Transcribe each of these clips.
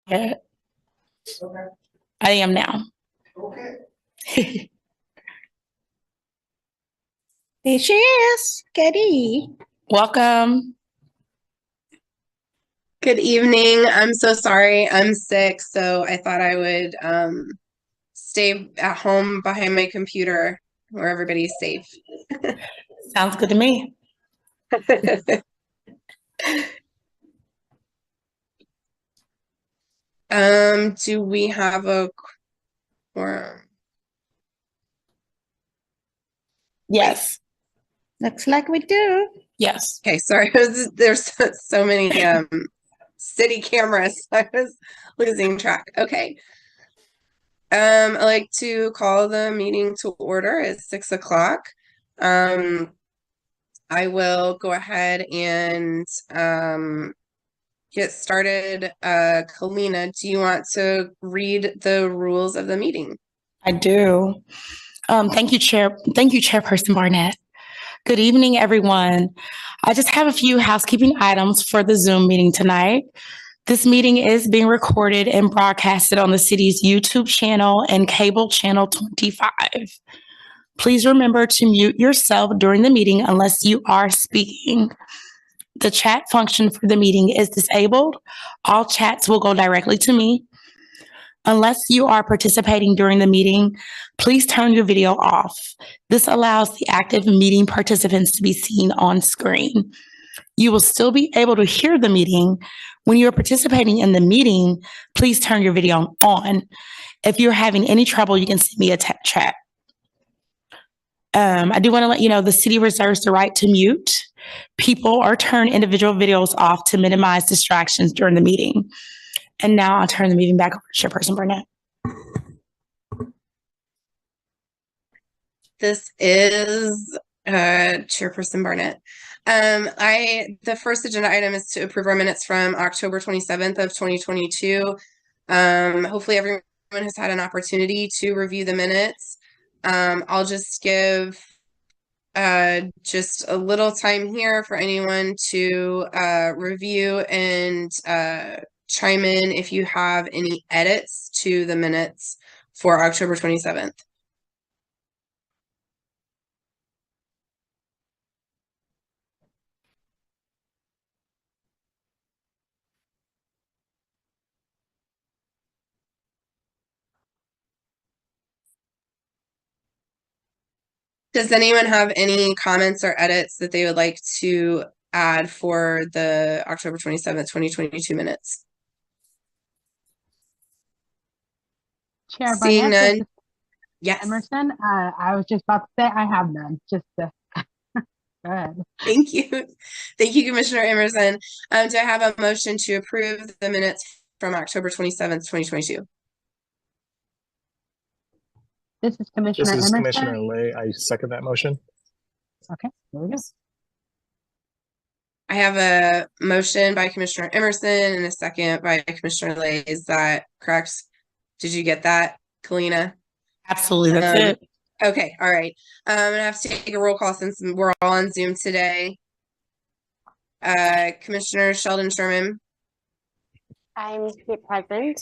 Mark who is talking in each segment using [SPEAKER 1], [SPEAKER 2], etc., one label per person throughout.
[SPEAKER 1] Yeah,
[SPEAKER 2] Okay.
[SPEAKER 1] I am now.
[SPEAKER 2] Okay.
[SPEAKER 3] There she is, Katie.
[SPEAKER 1] Welcome.
[SPEAKER 4] Good evening. I'm so sorry. I'm sick, so I thought I would stay at home behind my computer where everybody's safe.
[SPEAKER 1] Sounds good to me.
[SPEAKER 4] Do we have a quorum?
[SPEAKER 1] Yes.
[SPEAKER 3] Looks like we do.
[SPEAKER 1] Yes.
[SPEAKER 4] Okay, sorry. There's so many city cameras. I was losing track. Okay. I'd like to call the meeting to order at 6 o'clock. I will go ahead and get started. Kalina, do you want to read the rules of the meeting?
[SPEAKER 1] I do. Thank you, Chairperson Barnett. Good evening, everyone. I just have a few housekeeping items for the Zoom meeting tonight. This meeting is being recorded and broadcasted on the city's YouTube channel and cable channel 25. Please remember to mute yourself during the meeting unless you are speaking. The chat function for the meeting is disabled. All chats will go directly to me. Unless you are participating during the meeting, please turn your video off. This allows the active meeting participants to be seen on screen. You will still be able to hear the meeting. When you're participating in the meeting, please turn your video on. If you're having any trouble, you can send me a chat. I do want to let you know the city reserves the right to mute people or turn individual videos off to minimize distractions during the meeting. And now I'll turn the meeting back over to Chairperson Burnett.
[SPEAKER 4] This is Chairperson Barnett. The first agenda item is to approve our minutes from October 27th of 2022. Hopefully everyone has had an opportunity to review the minutes. I'll just give just a little time here for anyone to review and chime in if you have any edits to the minutes for October 27th. Does anyone have any comments or edits that they would like to add for the October 27th, 2022 minutes?
[SPEAKER 5] Chair
[SPEAKER 4] Seeing
[SPEAKER 5] Barnett,
[SPEAKER 4] none. Yes.
[SPEAKER 5] Emerson, I was just about to say I have none. Just to go ahead.
[SPEAKER 4] Thank you. Thank you, Commissioner Emerson. Do I have a motion to approve the minutes from October 27th, 2022?
[SPEAKER 5] This is Commissioner
[SPEAKER 6] This is
[SPEAKER 5] Emerson.
[SPEAKER 6] Commissioner Lay. I second that motion.
[SPEAKER 5] Okay, there we go.
[SPEAKER 4] I have a motion by Commissioner Emerson and a second by Commissioner Lay. Is that correct? Did you get that, Kalina?
[SPEAKER 1] Absolutely, that's it.
[SPEAKER 4] Okay, all right. I'm gonna have to take a roll call since we're all on Zoom today. Commissioner Sheldon Sherman.
[SPEAKER 7] I'm present,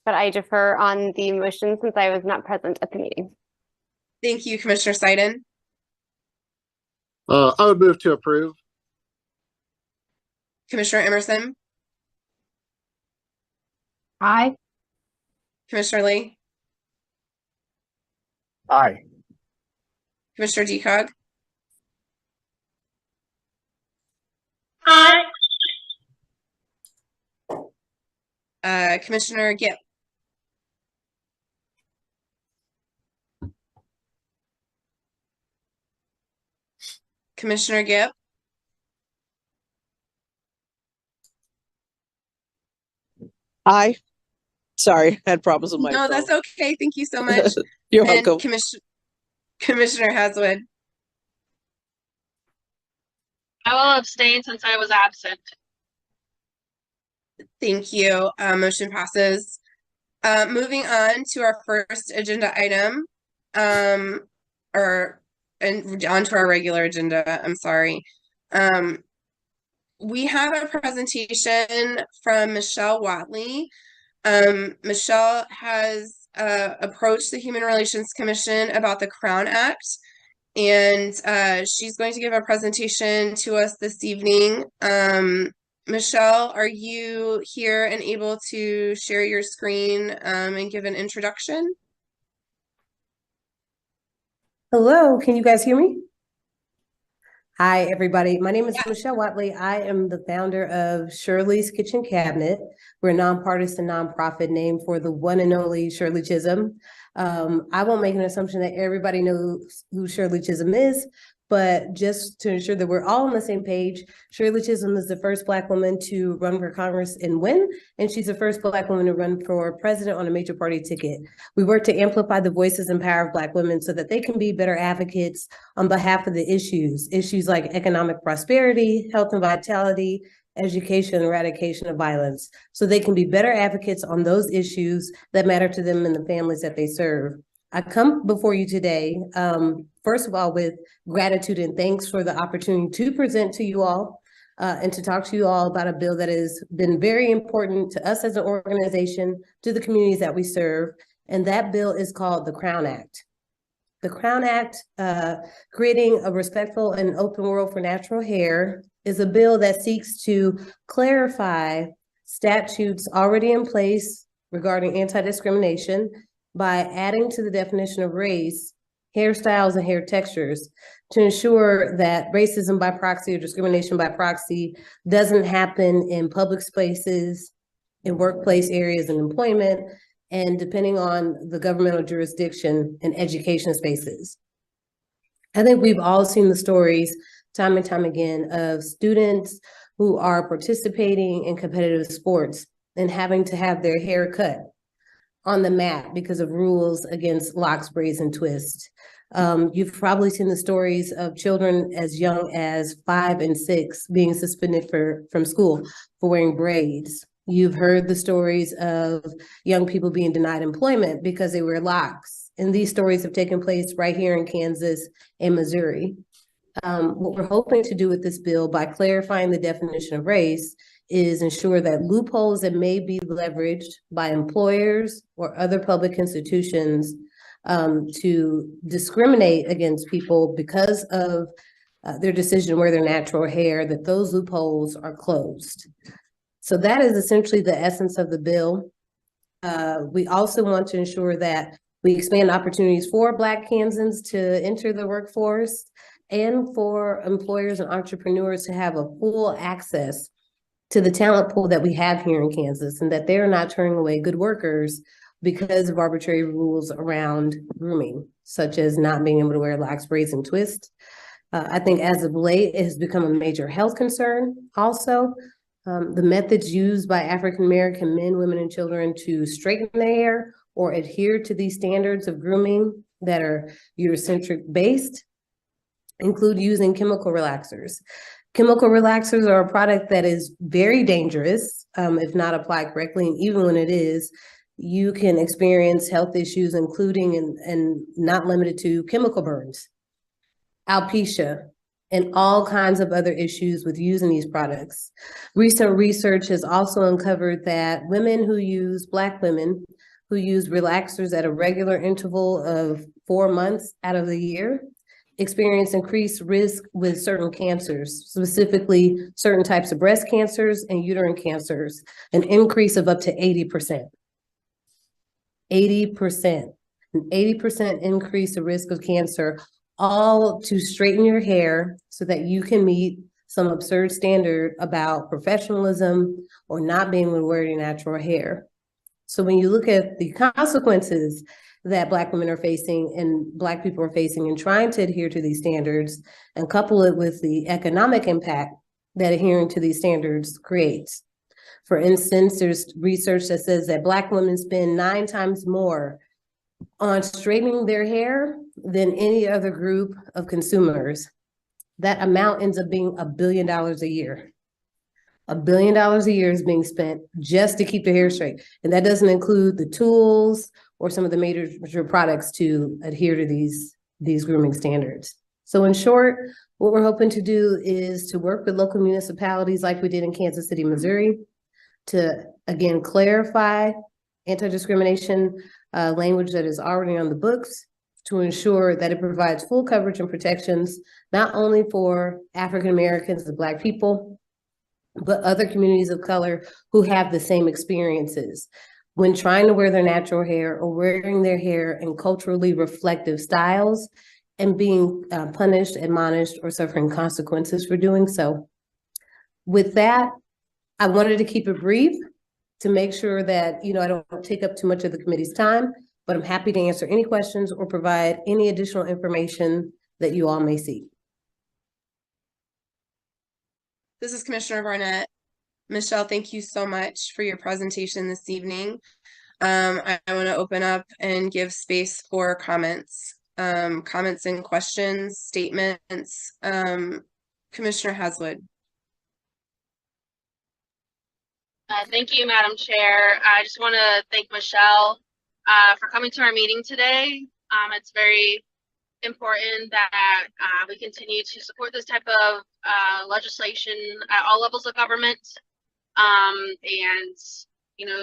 [SPEAKER 7] but I defer on the motion since I was not present at the meeting.
[SPEAKER 4] Thank you, Commissioner Seiden.
[SPEAKER 8] I would move to approve.
[SPEAKER 4] Commissioner Emerson.
[SPEAKER 5] Aye.
[SPEAKER 4] Commissioner Lee.
[SPEAKER 6] Aye.
[SPEAKER 4] Commissioner Decog.
[SPEAKER 9] Aye.
[SPEAKER 4] Commissioner Gipp. Commissioner Gipp.
[SPEAKER 10] Aye. Sorry, I had problems with my
[SPEAKER 4] No,
[SPEAKER 10] phone.
[SPEAKER 4] that's okay. Thank you so much.
[SPEAKER 10] You're
[SPEAKER 4] And
[SPEAKER 10] welcome.
[SPEAKER 4] Commissioner Haswood.
[SPEAKER 9] I will abstain since I was absent.
[SPEAKER 4] Thank you. Motion passes. Moving on to our first agenda item, and onto our regular agenda. I'm sorry. We have a presentation from Michele Watley Michelle has approached the Human Relations Commission about the Crown Act, and she's going to give a presentation to us this evening. Michelle, are you here and able to share your screen and give an introduction?
[SPEAKER 8] Hello, can you guys hear me? Hi, everybody. My name is Michele Watley. I am the founder of Shirley's Kitchen Cabinet. We're a nonpartisan nonprofit named for the one and only Shirley Chisholm. I won't make an assumption that everybody knows who Shirley Chisholm is, but just to ensure that we're all on the same page, Shirley Chisholm is the first Black woman to run for Congress and win, and she's the first Black woman to run for president on a major party ticket. We work to amplify the voices and power of Black women so that they can be better advocates on behalf of the issues like economic prosperity, health and vitality, education, and eradication of violence, so they can be better advocates on those issues that matter to them and the families that they serve. I come before you today, first of all, with gratitude and thanks for the opportunity to present to you all and to talk to you all about a bill that has been very important to us as an organization, to the communities that we serve, and that bill is called the Crown Act. The Crown Act, Creating a Respectful and Open World for Natural Hair, is a bill that seeks to clarify statutes already in place regarding anti-discrimination by adding to the definition of race, hairstyles and hair textures to ensure that racism by proxy or discrimination by proxy doesn't happen in public spaces, in workplace areas and employment, and depending on the governmental jurisdiction and education spaces. I think we've all seen the stories time and time again of students who are participating in competitive sports and having to have their hair cut on the mat because of rules against locks, braids, and twists. You've probably seen the stories of children as young as 5 and 6 being suspended from school for wearing braids. You've heard the stories of young people being denied employment because they wear locks. And these stories have taken place right here in Kansas and Missouri. What we're hoping to do with this bill by clarifying the definition of race is ensure that loopholes that may be leveraged by employers or other public institutions to discriminate against people because of their decision to wear their natural hair, that those loopholes are closed. So that is essentially the essence of the bill. We also want to ensure that we expand opportunities for Black Kansans to enter the workforce and for employers and entrepreneurs to have a full access to the talent pool that we have here in Kansas, and that they're not turning away good workers because of arbitrary rules around grooming, such as not being able to wear locks, braids, and twists. I think as of late, it has become a major health concern also. The methods used by African-American men, women, and children to straighten their hair or adhere to these standards of grooming that are Eurocentric based include using chemical relaxers. Chemical relaxers are a product that is very dangerous if not applied correctly, and even when it is, you can experience health issues, including and not limited to chemical burns, alopecia, and all kinds of other issues with using these products. Recent research has also uncovered that Black women who use relaxers at a regular interval of 4 months out of the year experience increased risk with certain cancers, specifically certain types of breast cancers and uterine cancers, an increase of up to 80%. 80%, an 80% increase of risk of cancer, all to straighten your hair so that you can meet some absurd standard about professionalism or not being able to wear your natural hair. So when you look at the consequences that Black women are facing and Black people are facing in trying to adhere to these standards, and couple it with the economic impact that adhering to these standards creates. For instance, there's research that says that Black women spend 9 times more on straightening their hair than any other group of consumers. That amount ends up being $1 billion a year. $1 billion a year is being spent just to keep their hair straight. And that doesn't include the tools or some of the major products to adhere to these grooming standards. So in short, what we're hoping to do is to work with local municipalities like we did in Kansas City, Missouri, to again clarify anti-discrimination language that is already on the books to ensure that it provides full coverage and protections, not only for African Americans and Black people, but other communities of color who have the same experiences when trying to wear their natural hair or wearing their hair in culturally reflective styles and being punished, admonished, or suffering consequences for doing so. With that, I wanted to keep it brief to make sure that, I don't take up too much of the committee's time, but I'm happy to answer any questions or provide any additional information that you all may seek.
[SPEAKER 4] This is Commissioner Barnett. Michelle, thank you so much for your presentation this evening. I want to open up and give space for comments and questions, statements. Commissioner Haswood.
[SPEAKER 9] Thank you, Madam Chair. I just want to thank Michelle for coming to our meeting today. It's very important that we continue to support this type of legislation at all levels of government. And,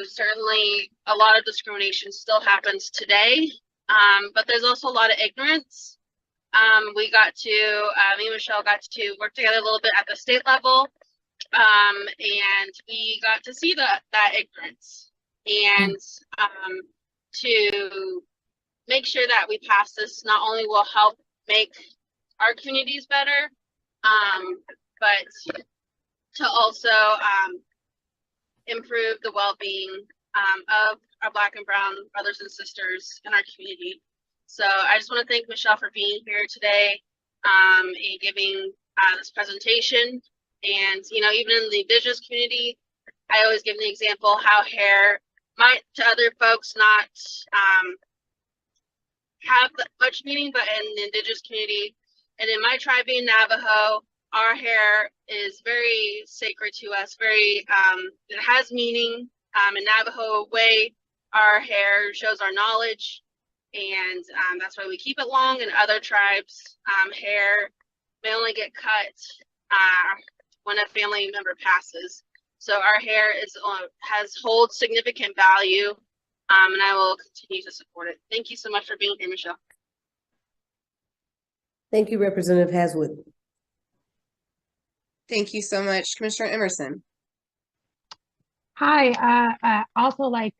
[SPEAKER 9] certainly a lot of discrimination still happens today, but there's also a lot of ignorance. We got to, me and Michelle got to work together a little bit at the state level. And we got to see that ignorance and to make sure that we pass this not only will help make our communities better, but to also improve the well-being of our Black and Brown brothers and sisters in our community. So I just want to thank Michelle for being here today and giving this presentation. And, even in the Indigenous community, I always give the example how hair might to other folks not have much meaning, but in the Indigenous community and in my tribe being Navajo, our hair is very sacred to us, very, it has meaning. In Navajo way, our hair shows our knowledge, and that's why we keep it long. In other tribes, hair may only get cut when a family member passes. So our hair holds significant value, and I will continue to support it. Thank you so much for being here, Michelle.
[SPEAKER 8] Thank you, Representative Haswood.
[SPEAKER 4] Thank you so much, Commissioner Emerson.
[SPEAKER 5] Hi, also like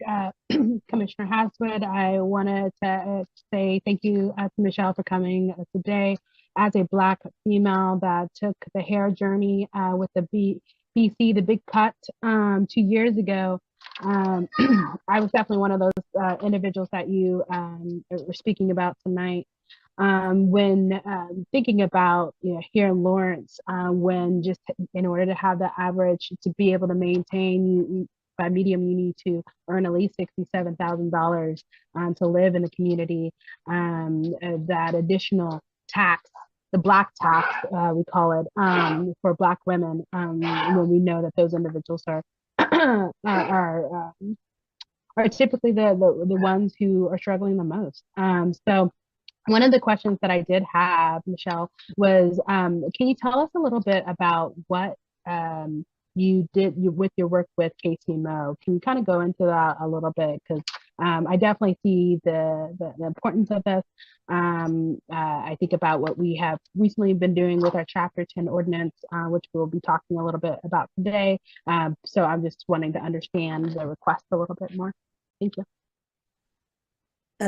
[SPEAKER 5] Commissioner Haswood, I wanted to say thank you to Michelle for coming today. As a Black female that took the hair journey with the BC, the big cut 2 years ago, I was definitely one of those individuals that you were speaking about tonight. When thinking about here in Lawrence, when just in order to have the average to be able to maintain, by medium you need to earn at least $67,000 to live in the community. That additional tax, the Black tax, we call it, for Black women, when we know that those individuals are typically the ones who are struggling the most. So one of the questions that I did have, Michelle, was can you tell us a little bit about what you did with your work with KCMO? Can you kind of go into that a little bit? Because I definitely see the importance of this. I think about what we have recently been doing with our Chapter 10 ordinance, which we'll be talking a little bit about today. So I'm just wanting to understand the request a little bit more. Thank you.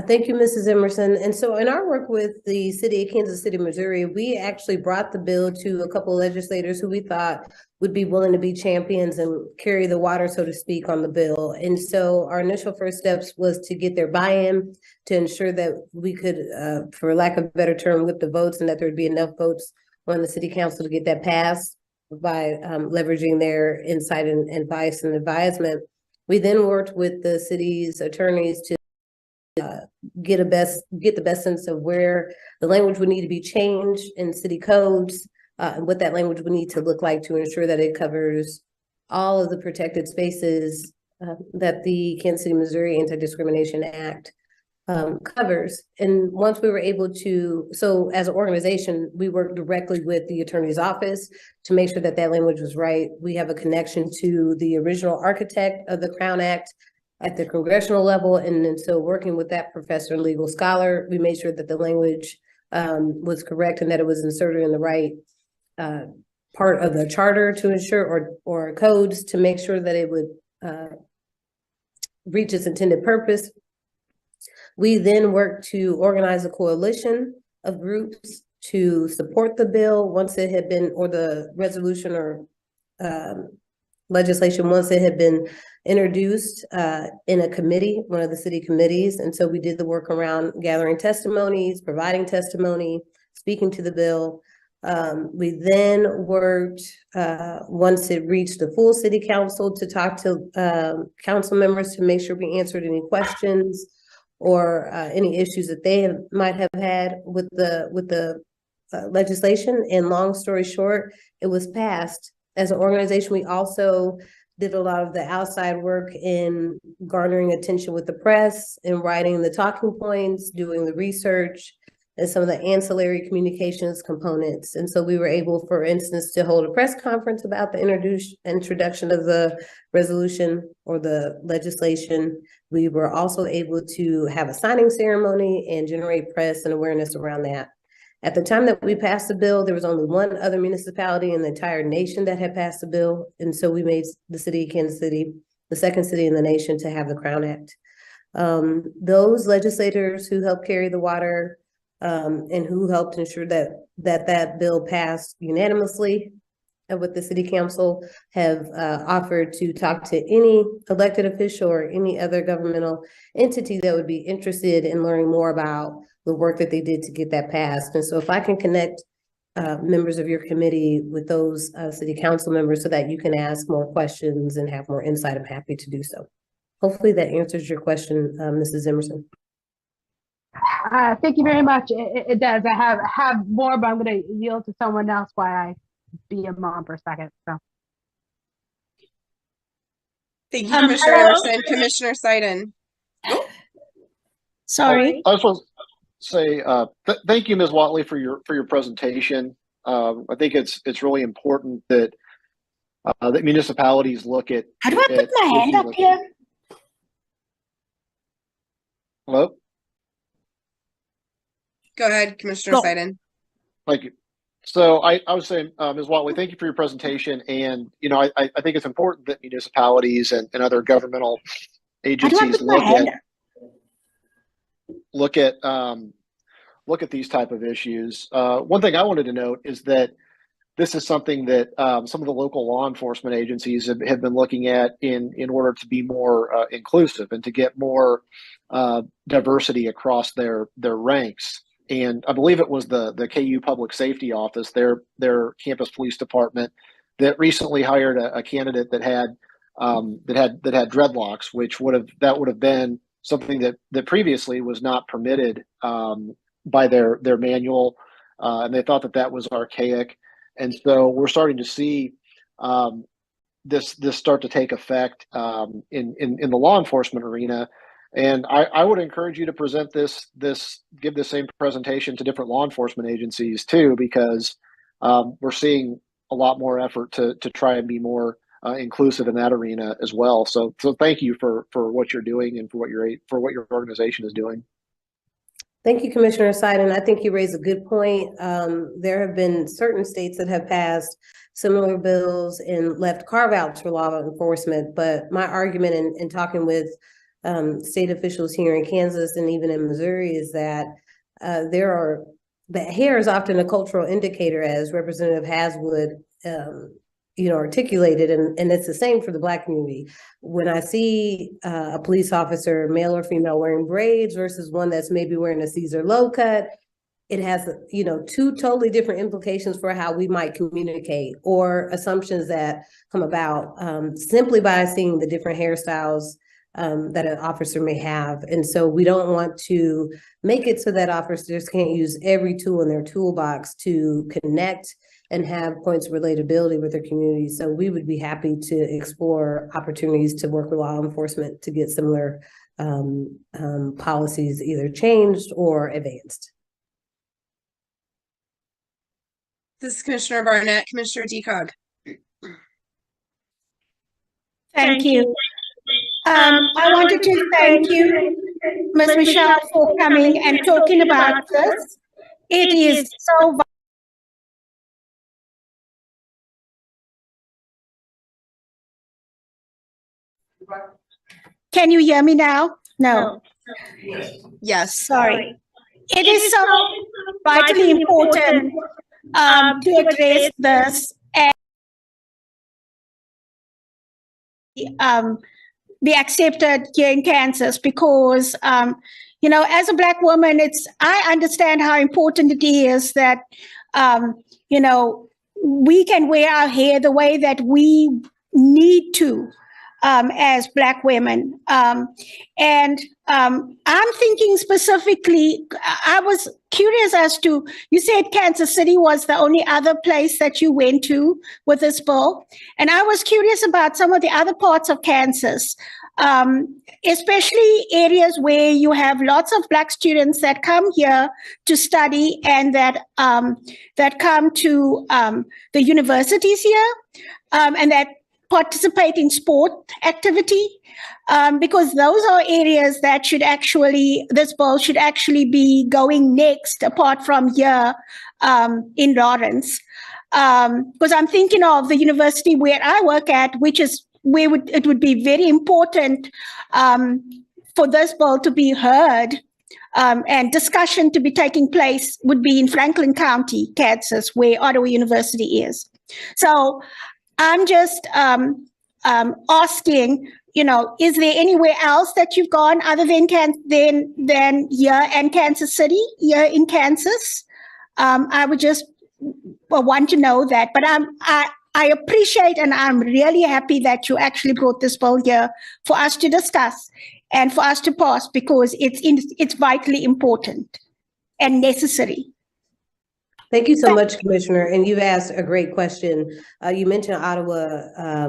[SPEAKER 8] Thank you, Mrs. Emerson. And so in our work with the city of Kansas City, Missouri, we actually brought the bill to a couple of legislators who we thought would be willing to be champions and carry the water, so to speak, on the bill. And so our initial first steps was to get their buy-in to ensure that we could, for lack of a better term, whip the votes and that there'd be enough votes on the city council to get that passed by leveraging their insight and advice and advisement. We then worked with the city's attorneys to get the best sense of where the language would need to be changed in city codes, and what that language would need to look like to ensure that it covers all of the protected spaces that the Kansas City, Missouri Anti-Discrimination Act covers. And once we were able to, so as an organization, we worked directly with the attorney's office to make sure that that language was right. We have a connection to the original architect of the Crown Act, at the congressional level. And then so working with that professor and legal scholar, we made sure that the language was correct and that it was inserted in the right part of the charter to ensure, or codes to make sure that it would reach its intended purpose. We then worked to organize a coalition of groups to support the bill once it had been, or the resolution or legislation, once it had been introduced in a committee, one of the city committees. And so we did the work around gathering testimonies, providing testimony, speaking to the bill. We then worked, once it reached the full city council, to talk to council members to make sure we answered any questions or any issues that they might have had with the legislation. And long story short, it was passed. As an organization, we also did a lot of the outside work in garnering attention with the press and writing the talking points, doing the research, and some of the ancillary communications components. And so we were able, for instance, to hold a press conference about the introduction of the resolution or the legislation. We were also able to have a signing ceremony and generate press and awareness around that. At the time that we passed the bill, there was only one other municipality in the entire nation that had passed the bill. And so we made the city of Kansas City the second city in the nation to have the Crown Act. Those legislators who helped carry the water and who helped ensure that bill passed unanimously with the city council have offered to talk to any elected official or any other governmental entity that would be interested in learning more about the work that they did to get that passed. And so if I can connect members of your committee with those city council members so that you can ask more questions and have more insight, I'm happy to do so. Hopefully that answers your question, Mrs. Emerson.
[SPEAKER 5] Thank you very much. It does. I have more, but I'm going to yield to someone else while I be a mom for a second. So.
[SPEAKER 4] Thank you, Commissioner Emerson. Commissioner Seiden.
[SPEAKER 3] Sorry.
[SPEAKER 6] I just want to say thank you, Ms. Watley, for your presentation. I think it's really important that that municipalities look at.
[SPEAKER 1] How do I put my hand up here?
[SPEAKER 6] Hello?
[SPEAKER 4] Go ahead, Commissioner Seiden.
[SPEAKER 6] Thank you. So I was saying, Ms. Watley, thank you for your presentation. And, you know, I think it's important that municipalities and other governmental agencies look at these type of issues. One thing I wanted to note is that this is something that some of the local law enforcement agencies have been looking at in order to be more inclusive and to get more diversity across their ranks. And I believe it was the KU Public Safety Office, their campus police department, that recently hired a candidate that had dreadlocks, which would have been something that previously was not permitted by their manual, and they thought that was archaic. And so we're starting to see this start to take effect in the law enforcement arena. And I would encourage you to present give the same presentation to different law enforcement agencies too, because we're seeing a lot more effort to try and be more inclusive in that arena as well. So thank you for what you're doing and for what your organization is doing.
[SPEAKER 8] Thank you, Commissioner Seiden. I think you raise a good point. There have been certain states that have passed similar bills and left carve-outs for law enforcement. But my argument in talking with state officials here in Kansas and even in Missouri is that that hair is often a cultural indicator, as Representative Haswood articulated, and it's the same for the Black community. When I see a police officer, male or female, wearing braids versus one that's maybe wearing a Caesar low cut, it has two totally different implications for how we might communicate, or assumptions that come about simply by seeing the different hairstyles that an officer may have. And so we don't want to make it so that officers can't use every tool in their toolbox to connect and have points of relatability with their community. So we would be happy to explore opportunities to work with law enforcement to get similar policies either changed or advanced.
[SPEAKER 4] This is Commissioner Barnett. Commissioner Decog.
[SPEAKER 3] Thank you. I wanted to thank you, Ms. Michelle, for coming and talking about this. It is so. Can you hear me now? No.
[SPEAKER 4] Yes.
[SPEAKER 3] Sorry. It is so vitally important to address this and be accepted here in Kansas because, as a Black woman, I understand how important it is that, we can wear our hair the way that we need to as Black women. I'm thinking specifically, I was curious as to, you said Kansas City was the only other place that you went to with this bill. And I was curious about some of the other parts of Kansas, especially areas where you have lots of Black students that come here to study and that come to the universities here and that participate in sport activity, because those are areas that this bill should actually be going next, apart from here in Lawrence. Because I'm thinking of the university where I work at, which is where it would be very important for this bill to be heard and discussion to be taking place would be in Franklin County, Kansas, where Ottawa University is. So I'm just asking, is there anywhere else that you've gone other than here and Kansas City, here in Kansas? I would just want to know that. But I appreciate and I'm really happy that you actually brought this bill here for us to discuss and for us to pass because it's vitally important and necessary.
[SPEAKER 8] Thank you so much, Commissioner. And you've asked a great question. You mentioned Ottawa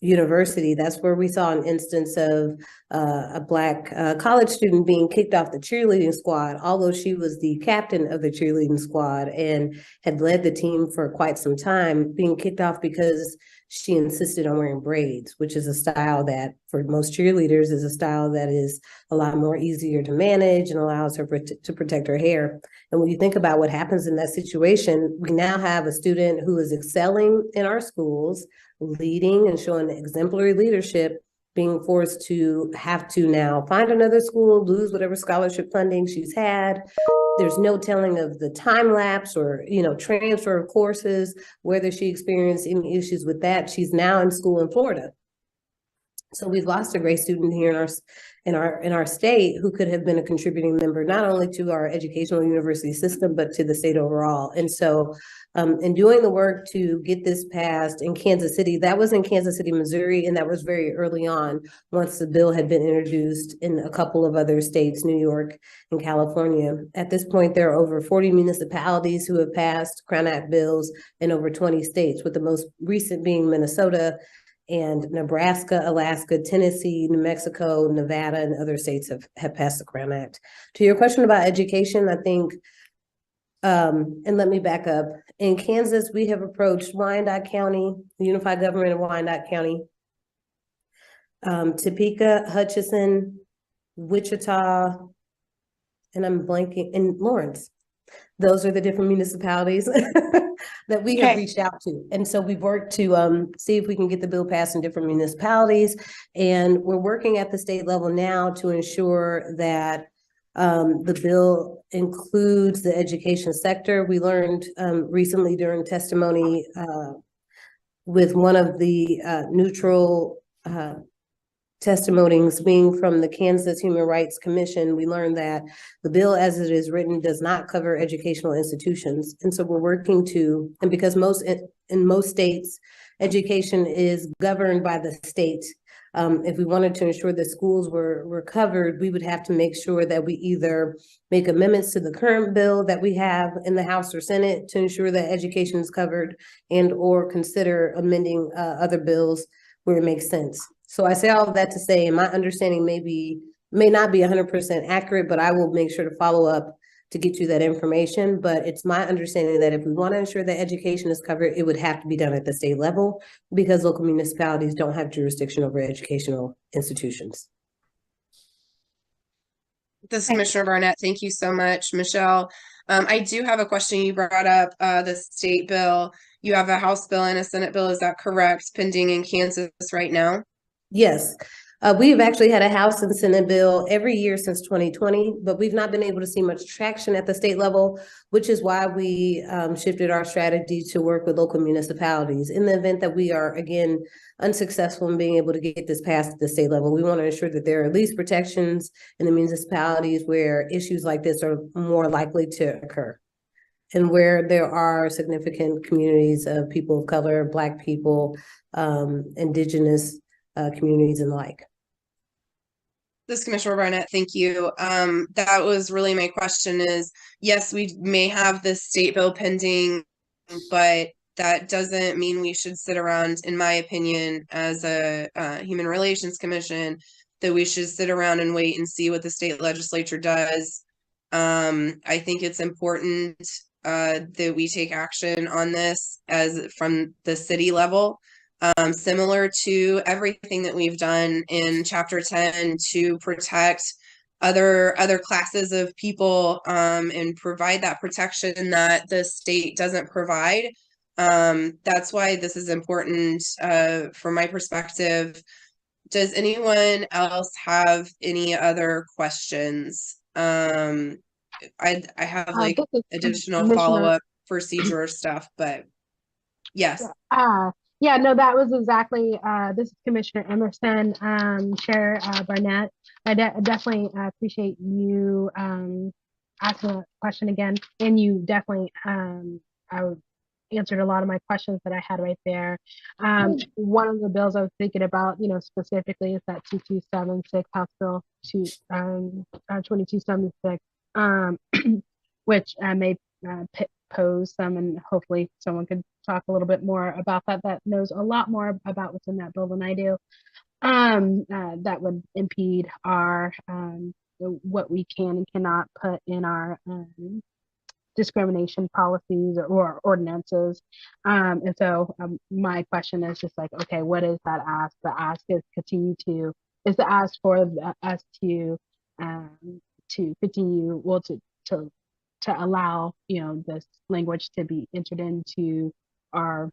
[SPEAKER 8] University. That's where we saw an instance of a Black college student being kicked off the cheerleading squad, although she was the captain of the cheerleading squad and had led the team for quite some time, being kicked off because she insisted on wearing braids, which is a style that for most cheerleaders is a style that is a lot more easier to manage and allows her to protect her hair. And when you think about what happens in that situation, we now have a student who is excelling in our schools, leading and showing exemplary leadership, being forced to have to now find another school, lose whatever scholarship funding she's had. There's no telling of the time lapse or, transfer of courses, whether she experienced any issues with that. She's now in school in Florida. So we've lost a great student here in our state who could have been a contributing member, not only to our educational university system, but to the state overall. And so in doing the work to get this passed in Kansas City, that was in Kansas City, Missouri, and that was very early on once the bill had been introduced in a couple of other states, New York and California. At this point, there are over 40 municipalities who have passed Crown Act bills in over 20 states, with the most recent being Minnesota and Nebraska, Alaska, Tennessee, New Mexico, Nevada, and other states have passed the Crown Act. To your question about education, I think, and let me back up. In Kansas, we have approached Wyandotte County, the unified government of Wyandotte County, Topeka, Hutchinson, Wichita, and I'm blanking, and Lawrence. Those are the different municipalities that we have reached out to. And so we've worked to see if we can get the bill passed in different municipalities. And we're working at the state level now to ensure that the bill includes the education sector. We learned recently during testimony with one of the neutral testimonies being from the Kansas Human Rights Commission, we learned that the bill as it is written does not cover educational institutions. And so we're working to, and because in most states, education is governed by the state. If we wanted to ensure that schools were covered, we would have to make sure that we either make amendments to the current bill that we have in the House or Senate to ensure that education is covered, and or consider amending other bills where it makes sense. So I say all of that to say, and my understanding may not be 100% accurate, but I will make sure to follow up to get you that information, but it's my understanding that if we want to ensure that education is covered, it would have to be done at the state level because local municipalities don't have jurisdiction over educational institutions.
[SPEAKER 4] This is Commissioner Barnett. Thank you so much, Michelle. I do have a question. You brought up the state bill. You have a House bill and a Senate bill. Is that correct? Pending in Kansas right now?
[SPEAKER 8] Yes. We have actually had a House and Senate bill every year since 2020, but we've not been able to see much traction at the state level, which is why we shifted our strategy to work with local municipalities. In the event that we are, again, unsuccessful in being able to get this passed at the state level, we want to ensure that there are at least protections in the municipalities where issues like this are more likely to occur, and where there are significant communities of people of color, Black people, Indigenous communities and like.
[SPEAKER 4] This is Commissioner Barnett. Thank you. That was really my question is, yes, we may have this state bill pending, but that doesn't mean we should sit around, in my opinion, as a Human Relations Commission, that we should sit around and wait and see what the state legislature does. I think it's important that we take action on this as from the city level. Similar to everything that we've done in Chapter 10 to protect other classes of people and provide that protection that the state doesn't provide. That's why this is important from my perspective. Does anyone else have any other questions? I have like additional follow-up procedure stuff, but yes.
[SPEAKER 5] Yeah, no, that was exactly, this is Commissioner Emerson, Chair Barnett. I definitely appreciate you asking a question again, and you definitely answered a lot of my questions that I had right there. One of the bills I was thinking about, specifically is that 2276, House Bill 2276, which may pose some, and hopefully someone could talk a little bit more about that knows a lot more about what's in that bill than I do. That would impede our what we can and cannot put in our discrimination policies or ordinances. And so my question is just like, okay, what is that ask? The ask is is the ask for us to continue, well, to allow, this language to be entered into our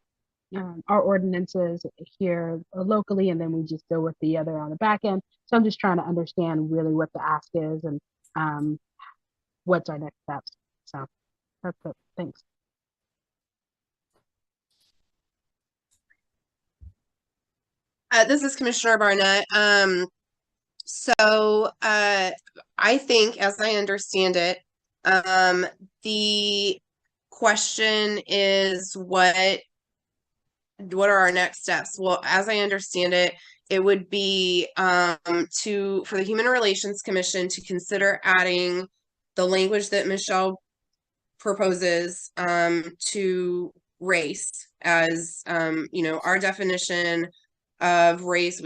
[SPEAKER 5] ordinances here locally, and then we just deal with the other on the back end. So I'm just trying to understand really what the ask is and what's our next steps. So that's it. Thanks.
[SPEAKER 4] This is Commissioner Barnett. So I think, as I understand it, the question is what are our next steps? Well, as I understand it, it would be for the Human Relations Commission to consider adding the language that Michelle proposes to race as our definition of race.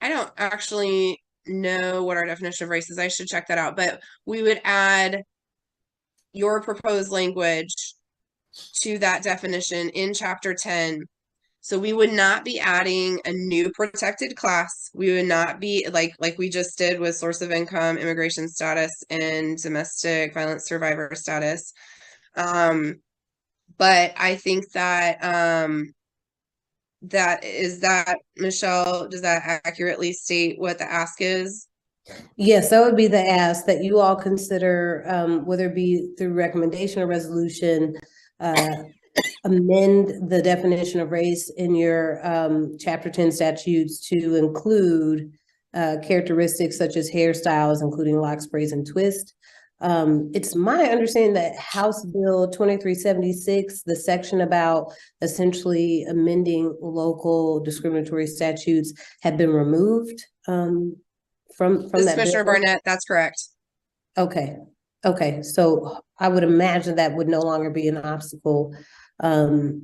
[SPEAKER 4] I don't actually know what our definition of race is. I should check that out, but we would add your proposed language to that definition in Chapter 10. So we would not be adding a new protected class. We would not be like we just did with source of income, immigration status, and domestic violence survivor status. But I think that Michelle, does that accurately state what the ask is?
[SPEAKER 8] Yes, that would be the ask, that you all consider, whether it be through recommendation or resolution, amend the definition of race in your Chapter 10 statutes to include characteristics such as hairstyles, including locks, braids, and twists. It's my understanding that House Bill 2376, the section about essentially amending local discriminatory statutes, had been removed from that bill.
[SPEAKER 4] Commissioner Barnett, that's correct.
[SPEAKER 8] Okay. So I would imagine that would no longer be an obstacle to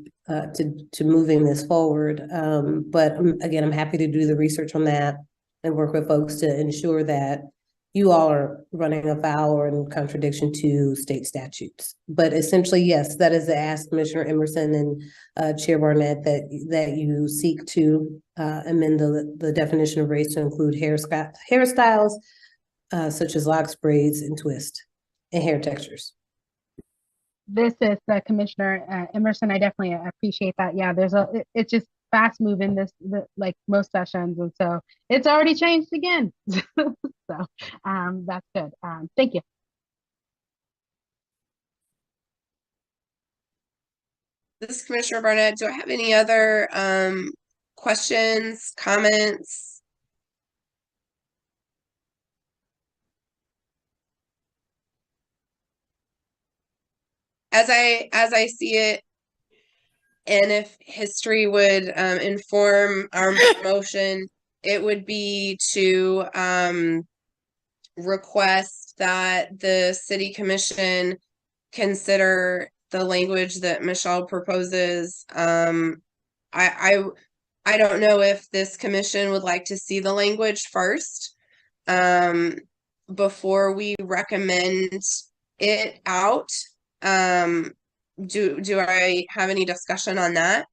[SPEAKER 8] moving this forward. But again, I'm happy to do the research on that and work with folks to ensure that you all are running afoul or in contradiction to state statutes. But essentially, yes, that is the ask, Commissioner Emerson and Chair Barnett, that you seek to amend the definition of race to include hairstyles such as locks, braids, and twists, and hair textures.
[SPEAKER 5] This is Commissioner Emerson. I definitely appreciate that. Yeah, it's just fast moving like most sessions, and so it's already changed again. So that's good. Thank you.
[SPEAKER 4] This is Commissioner Barnett. Do I have any other questions, comments? As I see it, and if history would inform our motion, it would be to request that the City Commission consider the language that Michele proposes. I don't know if this commission would like to see the language first before we recommend it out. Do I have any discussion on that?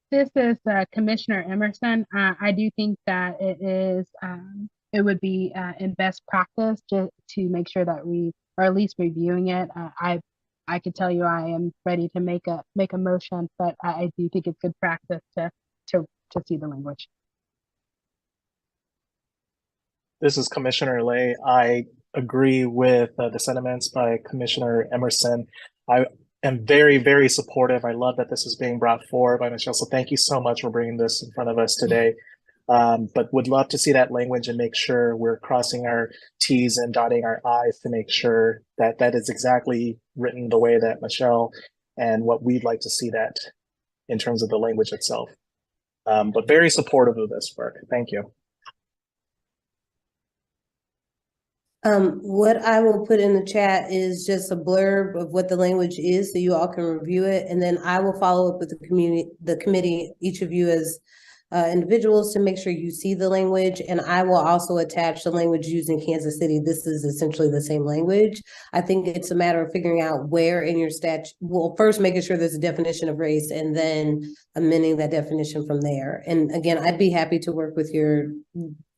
[SPEAKER 5] This is Commissioner Emerson. I do think that it would be in best practice to make sure that we are at least reviewing it. I could tell you I am ready to make a motion, but I do think it's good practice to see the language.
[SPEAKER 11] This is Commissioner Lay. I agree with the sentiments by Commissioner Emerson. I am very, very supportive. I love that this is being brought forward by Michele. So thank you so much for bringing this in front of us today. But would love to see that language and make sure we're crossing our T's and dotting our I's to make sure that that is exactly written the way that Michele and what we'd like to see that in terms of the language itself. But very supportive of this work. Thank you.
[SPEAKER 8] What I will put in the chat is just a blurb of what the language is so you all can review it. And then I will follow up with the committee, each of you as individuals, to make sure you see the language. And I will also attach the language used in Kansas City. This is essentially the same language. I think it's a matter of figuring out where in your statute, well, first making sure there's a definition of race and then amending that definition from there. And again, I'd be happy to work with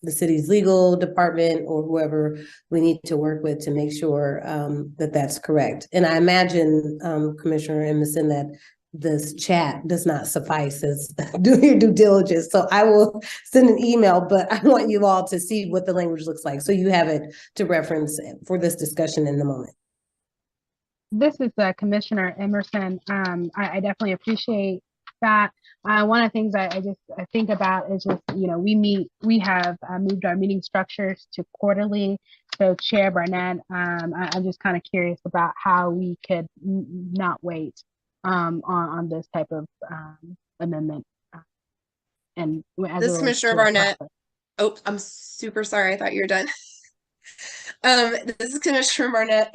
[SPEAKER 8] the city's legal department or whoever we need to work with to make sure that that's correct. And I imagine, Commissioner Emerson, that this chat does not suffice as doing your due diligence. So I will send an email, but I want you all to see what the language looks like so you have it to reference for this discussion in the moment.
[SPEAKER 5] This is Commissioner Emerson. I definitely appreciate that. One of the things I think about is just, we have moved our meeting structures to quarterly. So Chair Barnett, I'm just kind of curious about how we could not wait on this type of amendment. And as
[SPEAKER 4] this Commissioner Barnett. Oh, I'm super sorry. I thought you were done. This is Commissioner Barnett.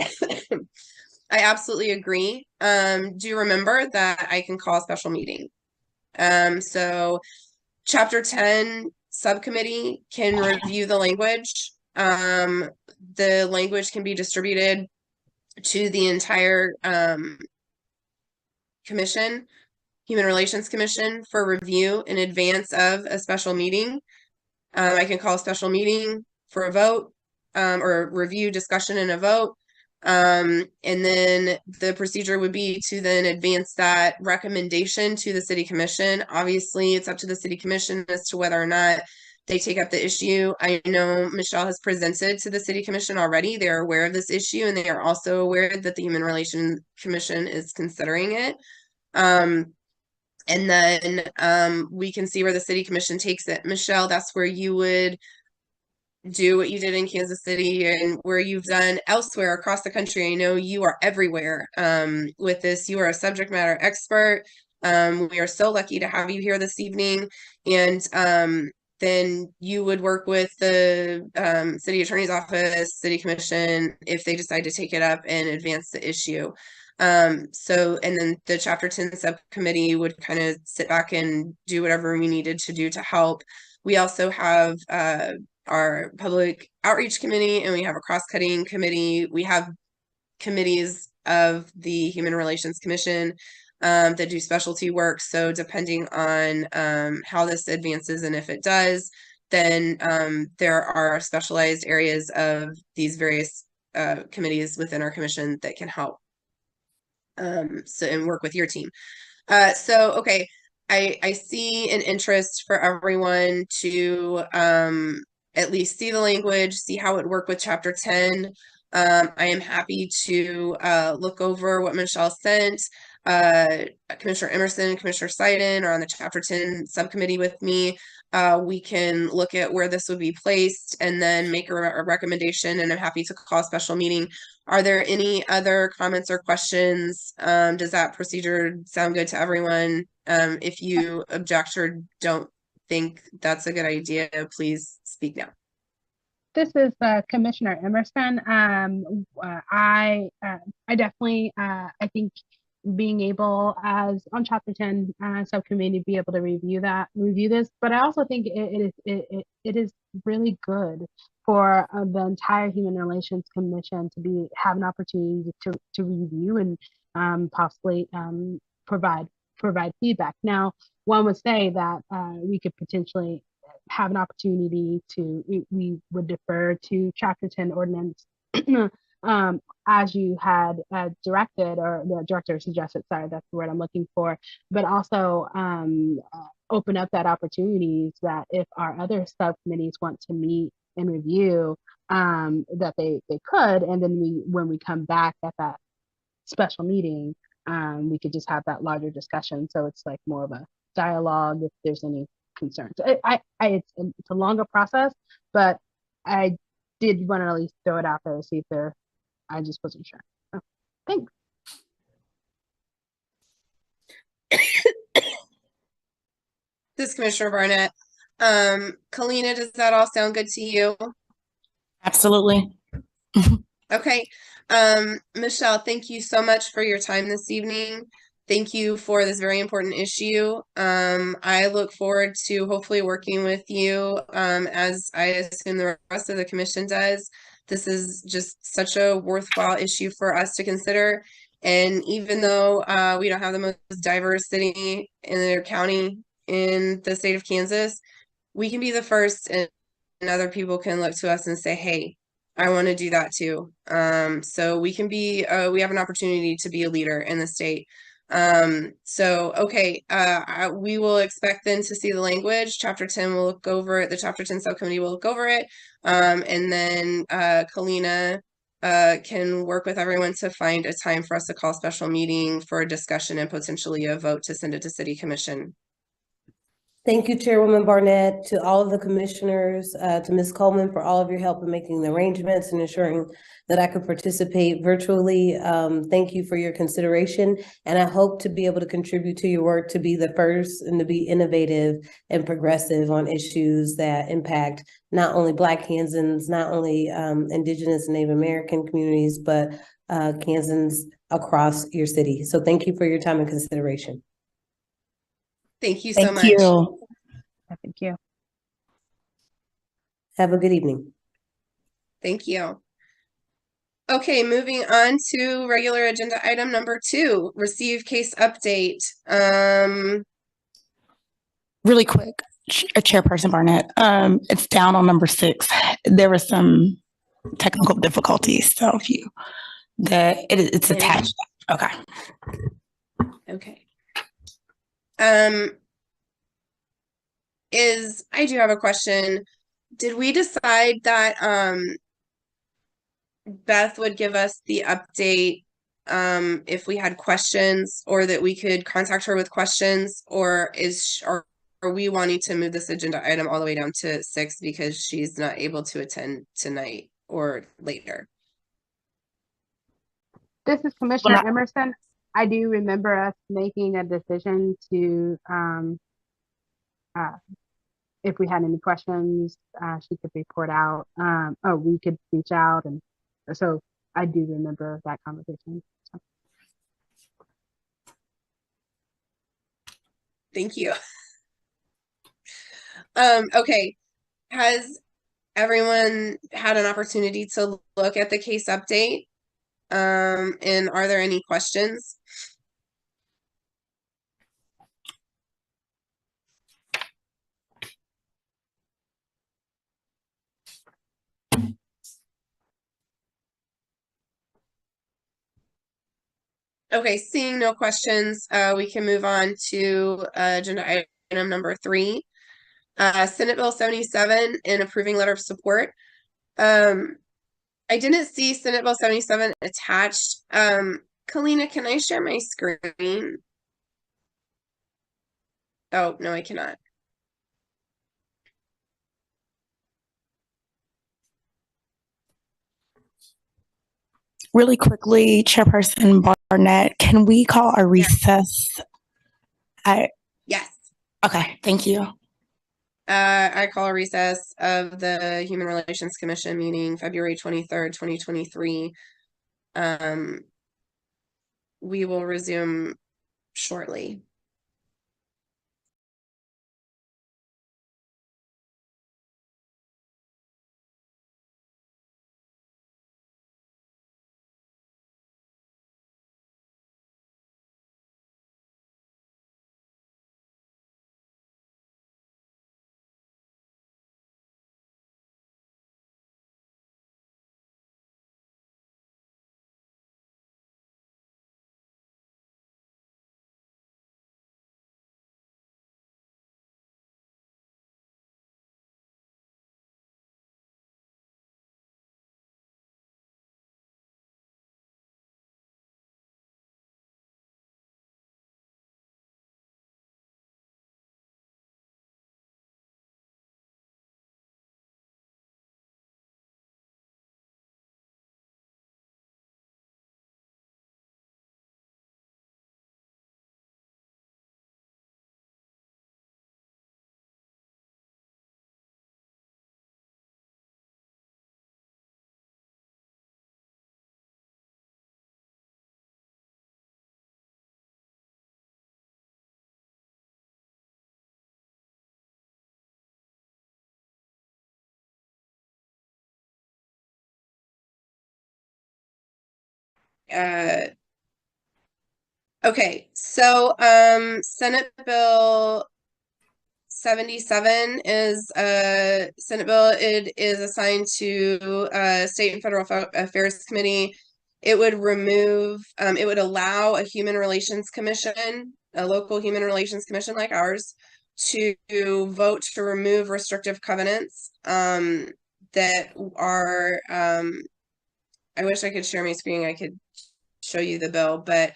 [SPEAKER 4] I absolutely agree. Do remember that I can call a special meeting. So Chapter 10 subcommittee can review the language. The language can be distributed to the entire commission, Human Relations Commission, for review in advance of a special meeting. I can call a special meeting for a vote, or review, discussion, and a vote. And then the procedure would be to then advance that recommendation to the City Commission. Obviously, it's up to the City Commission as to whether or not they take up the issue. I know Michele has presented to the City Commission already. They're aware of this issue, and they are also aware that the Human Relations Commission is considering it. And then we can see where the City Commission takes it. Michele, that's where you would do what you did in Kansas City and where you've done elsewhere across the country. I know you are everywhere with this. You are a subject matter expert. We are so lucky to have you here this evening. And then you would work with the City Attorney's Office, City Commission, if they decide to take it up and advance the issue. And then the Chapter 10 subcommittee would kind of sit back and do whatever we needed to do to help. We also have our public outreach committee, and we have a cross-cutting committee. We have committees of the Human Relations Commission that do specialty work. So depending on how this advances, and if it does, then there are specialized areas of these various committees within our commission that can help and work with your team. Okay, I see an interest for everyone to at least see the language, see how it worked with Chapter 10. I am happy to look over what Michele sent. Commissioner Emerson, Commissioner Seiden are on the Chapter 10 subcommittee with me. We can look at where this would be placed and then make a recommendation, and I'm happy to call a special meeting. Are there any other comments or questions? Does that procedure sound good to everyone? If you object or don't think that's a good idea, please speak now.
[SPEAKER 5] This is Commissioner Emerson. I definitely I think being able, as on Chapter 10 subcommittee, be able to review this, but I also think it is really good for the entire Human Relations Commission to have an opportunity to review and possibly provide feedback. Now, one would say that we could potentially have an opportunity we would defer to Chapter 10 ordinance as you had directed, or the director suggested, sorry, that's the word I'm looking for, but also open up that opportunities that if our other subcommittees want to meet and review, that they could, and then when we come back at that special meeting, we could just have that larger discussion. So it's like more of a dialogue if there's any concerns. It's a longer process, but I did want to at least throw it out there to see if I just wasn't sure. So, thanks.
[SPEAKER 4] This is Commissioner Barnett. Kalina, does that all sound good to you?
[SPEAKER 1] Absolutely.
[SPEAKER 4] Okay. Michele, thank you so much for your time this evening. Thank you for this very important issue. I look forward to hopefully working with you as I assume the rest of the commission does. This is just such a worthwhile issue for us to consider. And even though we don't have the most diverse city in their county in the state of Kansas, we can be the first, and other people can look to us and say, hey, I want to do that too. So we can be, we have an opportunity to be a leader in the state. Okay, we will expect then to see the language. Chapter 10 will look over it. The Chapter 10 subcommittee will look over it. And then Kalina can work with everyone to find a time for us to call a special meeting for a discussion and potentially a vote to send it to City Commission.
[SPEAKER 8] Thank you, Chairwoman Barnett, to all of the commissioners, to Ms. Coleman for all of your help in making the arrangements and ensuring that I could participate virtually. Thank you for your consideration, and I hope to be able to contribute to your work to be the first and to be innovative and progressive on issues that impact not only Black Kansans, not only Indigenous and Native American communities, but Kansans across your city. So thank you for your time and consideration.
[SPEAKER 4] Thank you so much.
[SPEAKER 1] Thank you.
[SPEAKER 5] Thank you.
[SPEAKER 8] Have a good evening.
[SPEAKER 4] Thank you. Okay, moving on to regular agenda item number 2, receive case update.
[SPEAKER 1] Really quick, Chairperson Barnett, it's down on number 6. There were some technical difficulties, so it's attached. Okay.
[SPEAKER 4] Okay. I do have a question. Did we decide that Beth would give us the update if we had questions, or that we could contact her with questions, or are we wanting to move this agenda item all the way down to 6 because she's not able to attend tonight or later?
[SPEAKER 5] This is Commissioner Emerson. I do remember us making a decision to, if we had any questions, she could report out, or we could reach out. And so I do remember that conversation. So.
[SPEAKER 4] Thank you. Okay. everyone had an opportunity to look at the case update. And are there any questions? Okay, seeing no questions, we can move on to agenda item number 3. Senate Bill 77 and approving letter of support. I didn't see Senate Bill 77 attached. Kalina, can I share my screen? Oh, no, I cannot.
[SPEAKER 1] Really quickly, Chairperson Barnett, can we call a recess?
[SPEAKER 4] Yes.
[SPEAKER 1] Okay, thank you.
[SPEAKER 4] I call a recess of the Human Relations Commission meeting February 23rd, 2023. We will resume shortly. Okay, so Senate Bill 77 is a Senate bill. It is assigned to State and Federal Affairs Committee. It would remove, it would allow a human relations commission, a local human relations commission like ours, to vote to remove restrictive covenants that are, I wish I could share my screen. I could show you the bill, but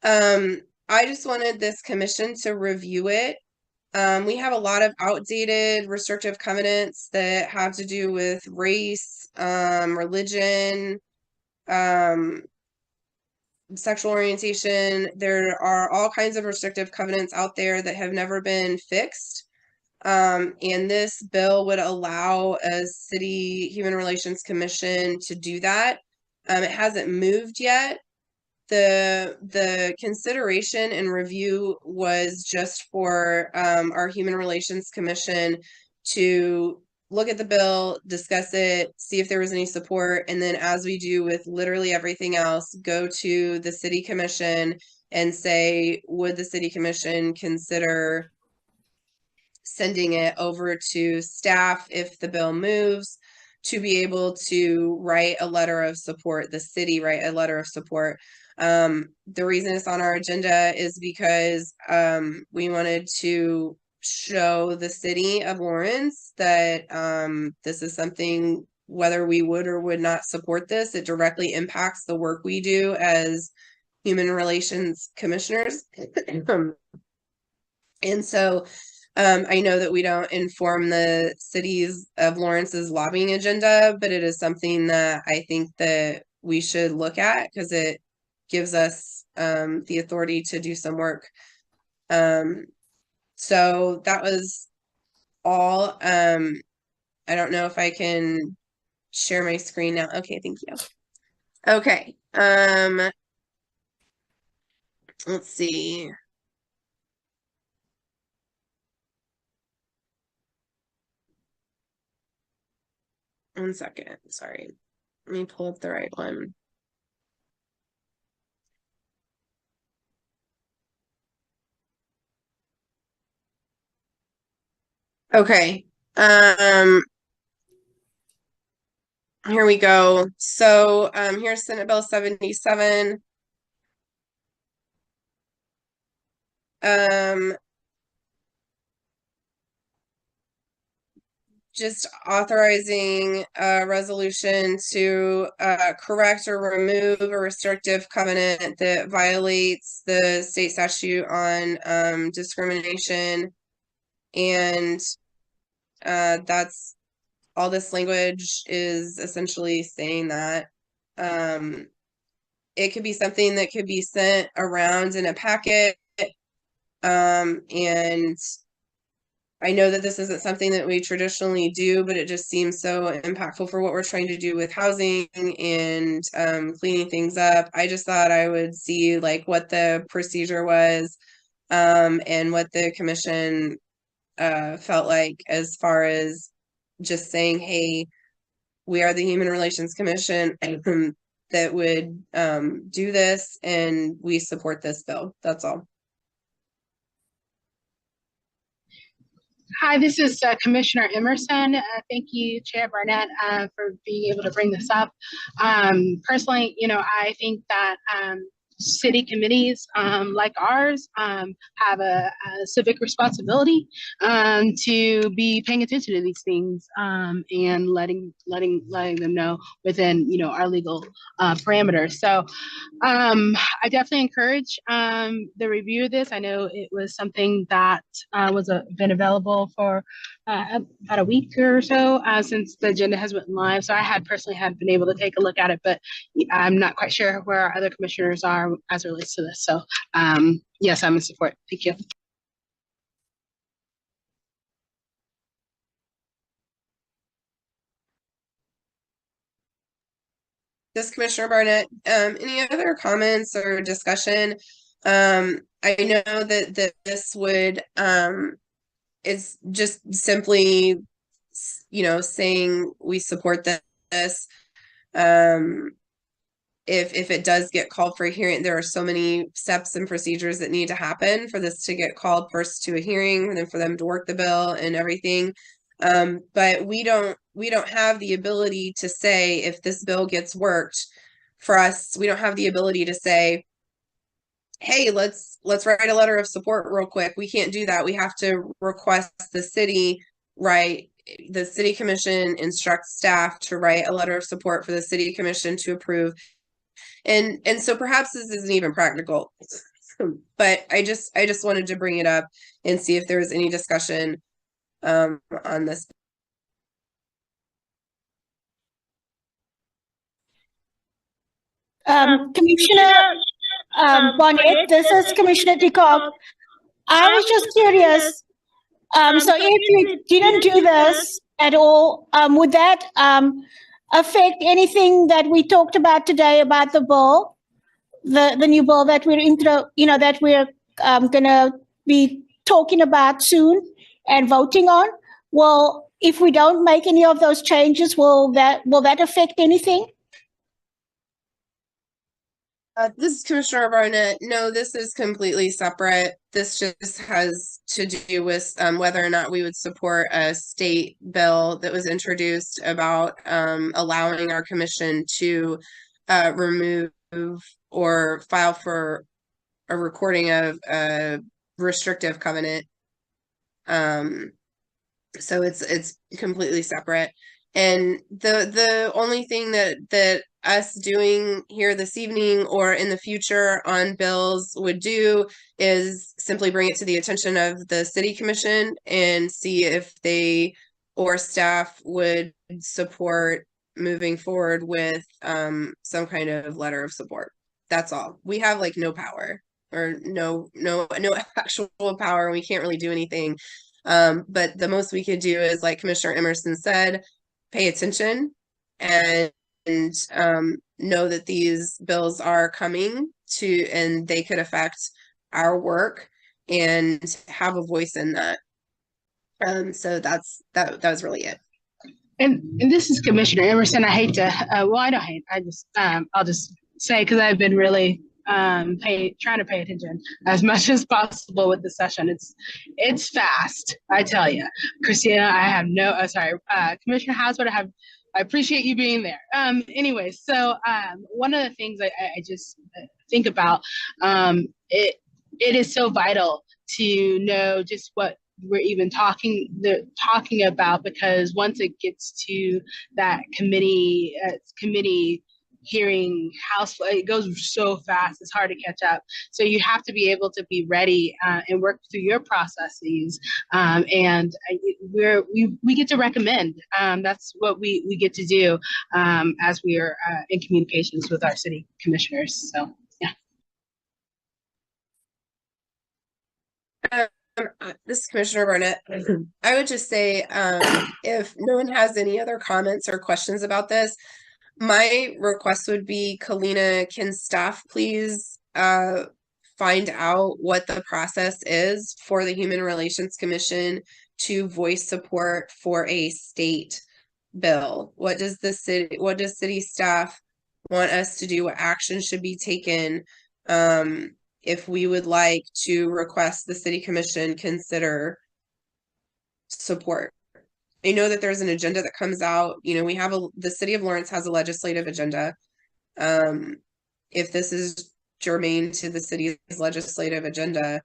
[SPEAKER 4] I just wanted this commission to review it. We have a lot of outdated restrictive covenants that have to do with race, religion, sexual orientation. There are all kinds of restrictive covenants out there that have never been fixed. And this bill would allow a city human relations commission to do that. It hasn't moved yet. The consideration and review was just for our Human Relations Commission to look at the bill, discuss it, see if there was any support, and then as we do with literally everything else, go to the City Commission and say, would the City Commission consider sending it over to staff if the bill moves, to be able to write a letter of support, the city write a letter of support. The reason it's on our agenda is because we wanted to show the city of Lawrence that this is something, whether we would or would not support this, it directly impacts the work we do as human relations commissioners. And so I know that we don't inform the cities of Lawrence's lobbying agenda, but it is something that I think that we should look at because it gives us the authority to do some work. So that was all. I don't know if I can share my screen now. Okay, thank you. Okay. Let's see. 1 second, sorry. Let me pull up the right one. Okay, here we go. So, here's Senate Bill 77. Just authorizing a resolution to correct or remove a restrictive covenant that violates the state statute on discrimination. And that's all this language is essentially saying that. It could be something that could be sent around in a packet. And I know that this isn't something that we traditionally do, but it just seems so impactful for what we're trying to do with housing and cleaning things up. I just thought I would see like what the procedure was and what the commission felt like as far as just saying, hey, we are the Human Relations Commission that would do this, and we support this bill. That's all.
[SPEAKER 5] Hi, this is Commissioner Emerson. Thank you, Chair Barnett, for being able to bring this up. Personally, I think that city committees like ours have a civic responsibility to be paying attention to these things and letting them know within our legal parameters. So I definitely encourage the review of this. I know it was something that was been available for about a week or so since the agenda has went live. So I had personally been able to take a look at it, but I'm not quite sure where our other commissioners are as it relates to this. So yes, I'm in support. Thank you.
[SPEAKER 4] This Commissioner Barnett, any other comments or discussion? I know that this would is just simply saying we support this. If it does get called for a hearing, there are so many steps and procedures that need to happen for this to get called first to a hearing and then for them to work the bill and everything. But we don't have the ability to say if this bill gets worked for us, we don't have the ability to say, hey, let's write a letter of support real quick. We can't do that. We have to request the city write. The city commission instructs staff to write a letter of support for the city commission to approve. And so perhaps this isn't even practical, but I just wanted to bring it up and see if there was any discussion on this.
[SPEAKER 3] Commissioner Bonnet, this is Commissioner DeCock. I was just curious. So if you didn't do this at all, would that affect anything that we talked about today about the bill, the new bill that we're going to be talking about soon and voting on? Well, if we don't make any of those changes, will that affect anything?
[SPEAKER 4] This is Commissioner Barnett. No, this is completely separate. This just has to do with whether or not we would support a state bill that was introduced about allowing our commission to remove or file for a recording of a restrictive covenant. So it's completely separate. And the only thing that us doing here this evening or in the future on bills would do is simply bring it to the attention of the city commission and see if they or staff would support moving forward with some kind of letter of support. That's all. We have like no power or no actual power. We can't really do anything. But the most we could do is, like Commissioner Emerson said, pay attention and know that these bills are coming to, and they could affect our work and have a voice in that. So that was really it.
[SPEAKER 12] And this is Commissioner Emerson. I hate to, well, I don't hate, I just, I'll just say, because I've been really trying to pay attention as much as possible with the session. It's fast, I tell you. Christina, I have no, sorry, Commissioner Haswood, I appreciate you being there. Anyway, so one of the things I just think about, it is so vital to know just what we're even talking about, because once it gets to that committee hearing house, it goes so fast, it's hard to catch up. So you have to be able to be ready and work through your processes, and we get to recommend. That's what we get to do as we are in communications with our city commissioners. So yeah.
[SPEAKER 4] This is Commissioner Barnett. I would just say, if no one has any other comments or questions about this, my request would be, Kalina, can staff please find out what the process is for the Human Relations Commission to voice support for a state bill? What does city staff want us to do? What action should be taken? If we would like to request the city commission consider support. I know that there's an agenda that comes out. You know, we have the city of Lawrence has a legislative agenda. If this is germane to the city's legislative agenda,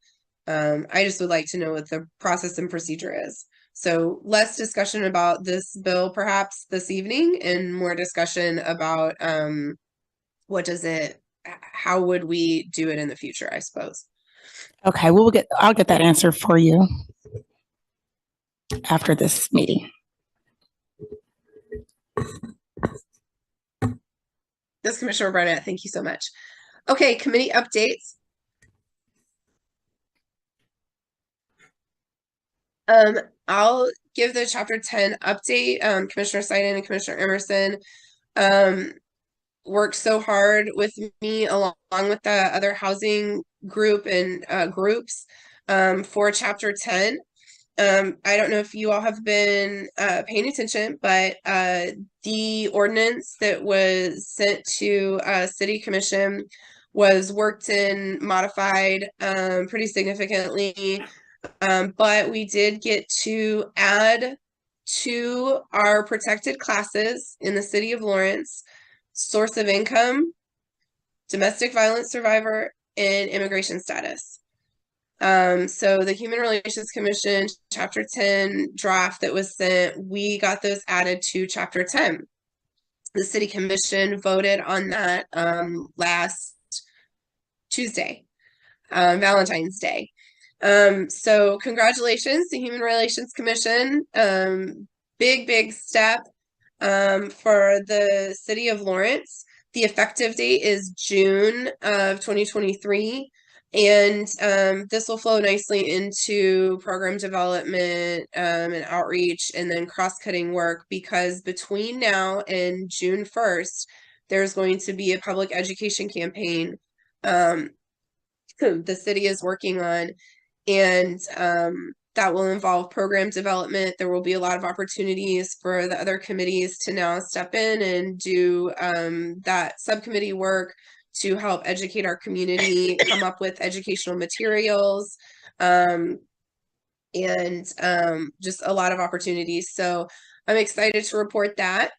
[SPEAKER 4] I just would like to know what the process and procedure is. So less discussion about this bill perhaps this evening, and more discussion about how would we do it in the future, I suppose.
[SPEAKER 1] Okay, I'll get that answer for you after this meeting.
[SPEAKER 4] This is Commissioner Barnett, thank you so much. Okay, committee updates. I'll give the chapter 10 update. Commissioner Seiden and Commissioner Emerson worked so hard with me along with the other housing group and groups for chapter 10. I don't know if you all have been paying attention, but the ordinance that was sent to City Commission was worked and modified pretty significantly. But we did get to add to our protected classes in the city of Lawrence: source of income, domestic violence survivor, and immigration status. So the Human Relations Commission chapter 10 draft that was sent, we got those added to chapter 10. The city commission voted on that last Tuesday, Valentine's Day. So congratulations to Human Relations Commission. Big step for the city of Lawrence. The effective date is June of 2023. And this will flow nicely into program development and outreach, and then cross-cutting work, because between now and June 1st, there's going to be a public education campaign the city is working on, and that will involve program development. There will be a lot of opportunities for the other committees to now step in and do that subcommittee work to help educate our community, come up with educational materials, and just a lot of opportunities. So I'm excited to report that.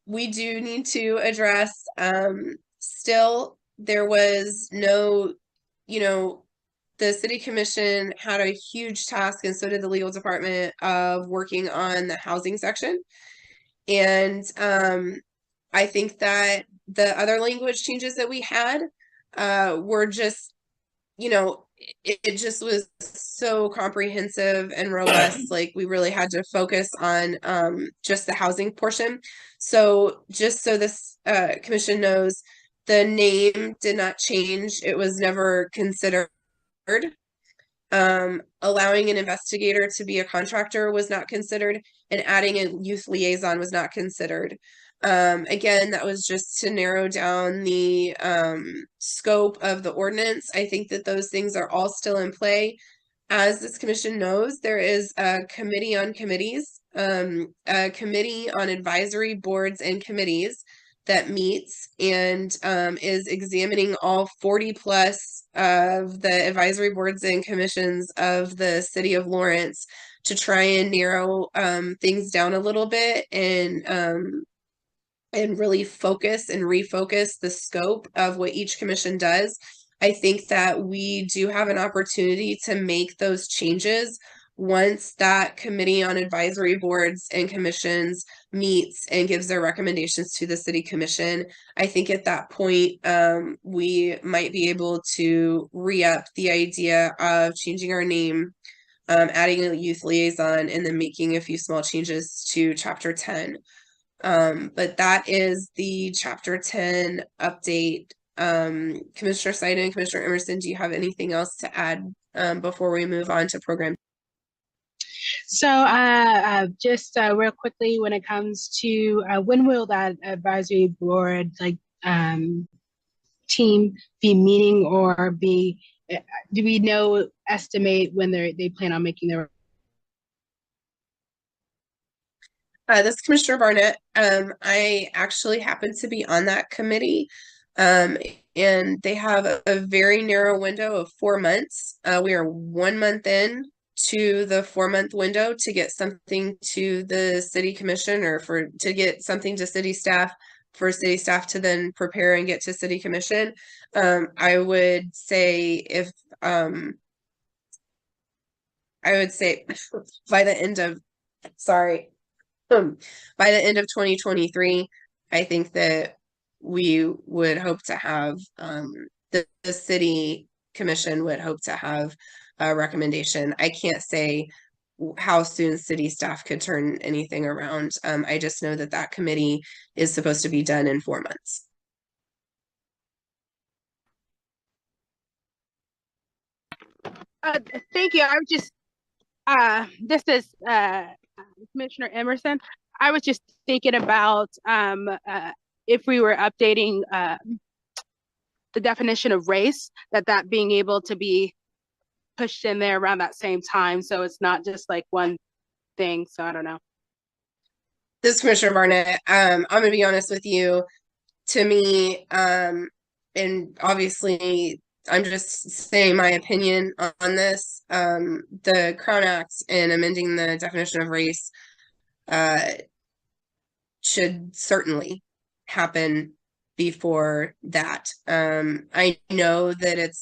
[SPEAKER 4] We do need to address, still, there was no, the city commission had a huge task, and so did the legal department, of working on the housing section. And I think that the other language changes that we had were just, it just was so comprehensive and robust. Like, we really had to focus on just the housing portion. So just so this commission knows, the name did not change. It was never considered. Allowing an investigator to be a contractor was not considered, and adding a youth liaison was not considered. Again, that was just to narrow down the scope of the ordinance. I think that those things are all still in play. As this commission knows, there is a committee on committees a committee on advisory boards and committees that meets and is examining all 40 plus of the advisory boards and commissions of the city of Lawrence to try and narrow things down a little bit and really focus and refocus the scope of what each commission does. I think that we do have an opportunity to make those changes once that committee on advisory boards and commissions meets and gives their recommendations to the city commission. I think at that point, we might be able to re-up the idea of changing our name, adding a youth liaison, and then making a few small changes to chapter 10. But that is the chapter 10 update. Commissioner Seiden and Commissioner Emerson, do you have anything else to add before we move on to program?
[SPEAKER 12] So just real quickly, when it comes to when will that advisory board team be meeting, or be, do we know, estimate when they plan on making their?
[SPEAKER 4] This is Commissioner Barnett. I actually happen to be on that committee, and they have a very narrow window of 4 months. We are 1 month in to the 4-month window to get something to the city commission, or to get something to city staff, for city staff to then prepare and get to city commission. I would say by the end of, by the end of 2023, I think that we would hope to have, the city commission would hope to have a recommendation. I can't say how soon city staff could turn anything around. I just know that that committee is supposed to be done in 4 months.
[SPEAKER 5] Thank you. I was just, this is Commissioner Emerson. I was just thinking about if we were updating the definition of race, that being able to be pushed in there around that same time, so it's not just like one thing. So I don't know.
[SPEAKER 4] This is Commissioner Barnett. I'm gonna be honest with you. To me, and obviously I'm just saying my opinion on this. The Crown Act and amending the definition of race should certainly happen before that. I know that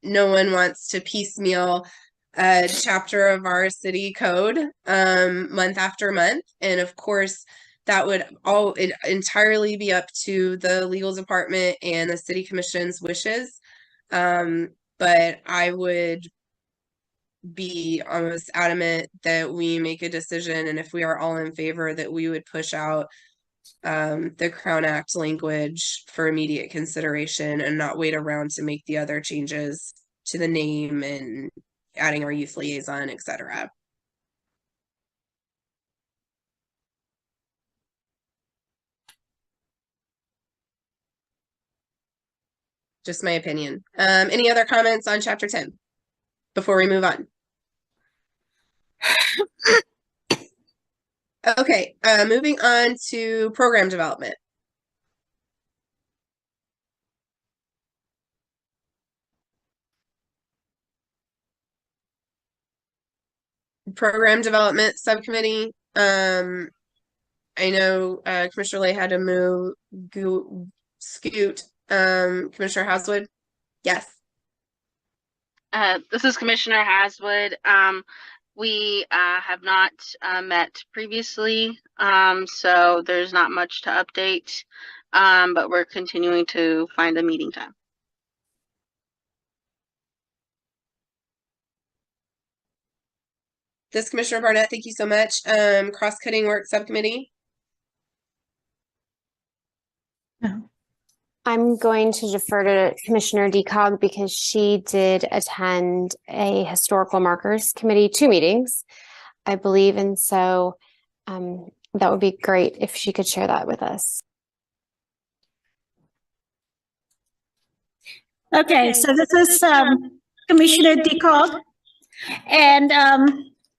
[SPEAKER 4] no one wants to piecemeal a chapter of our city code month after month, and of course that would entirely be up to the legal department and the city commission's wishes. But I would be almost adamant that we make a decision, and if we are all in favor, that we would push out the Crown Act language for immediate consideration and not wait around to make the other changes to the name and adding our youth liaison, etc. Just my opinion. Any other comments on chapter 10 before we move on? Okay, moving on to program development. Program development subcommittee. I know Commissioner Lay had to scoot. Commissioner Haswood? Yes.
[SPEAKER 9] This is Commissioner Haswood. We have not met previously, so there's not much to update, but we're continuing to find a meeting time.
[SPEAKER 4] This Commissioner Barnett, thank you so much. Cross-cutting work subcommittee.
[SPEAKER 7] I'm going to defer to Commissioner DeCog because she did attend a historical markers committee 2 meetings, I believe. And so that would be great if she could share that with us.
[SPEAKER 3] Okay, so this is Commissioner DeCog, and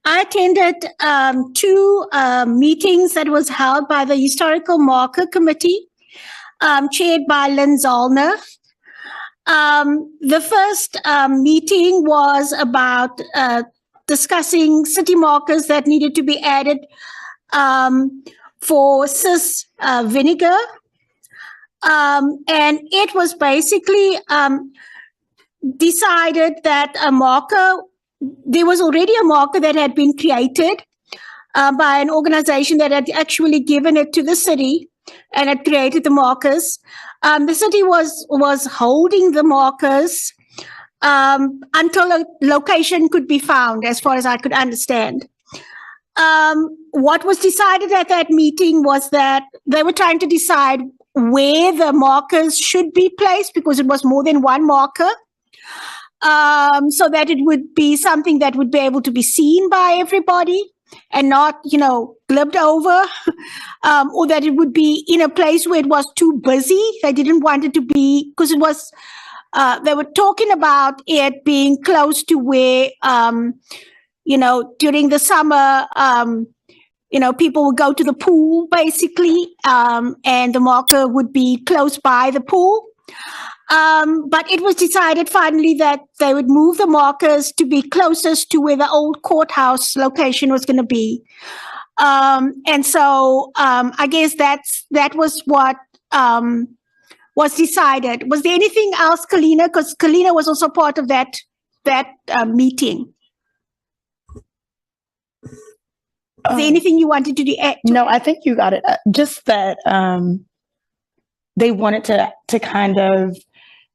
[SPEAKER 3] I attended two meetings that was held by the Historical Marker Committee, chaired by Lynn Zollner. The first meeting was about discussing city markers that needed to be added for cis vinegar. And it was basically decided that there was already a marker that had been created by an organization that had actually given it to the city and had created the markers. The city was holding the markers until a location could be found, as far as I could understand. What was decided at that meeting was that they were trying to decide where the markers should be placed, because it was more than one marker, so that it would be something that would be able to be seen by everybody and not, glibbed over, or that it would be in a place where it was too busy. They didn't want it to be, because it was, they were talking about it being close to where, during the summer, people would go to the pool, basically, and the marker would be close by the pool. But it was decided finally that they would move the markers to be closest to where the old courthouse location was going to be. And so I guess that was what was decided. Was there anything else, Kalina? Because Kalina was also part of that meeting. Is there anything you wanted to add?
[SPEAKER 1] No, I think you got it. Just that they wanted to kind of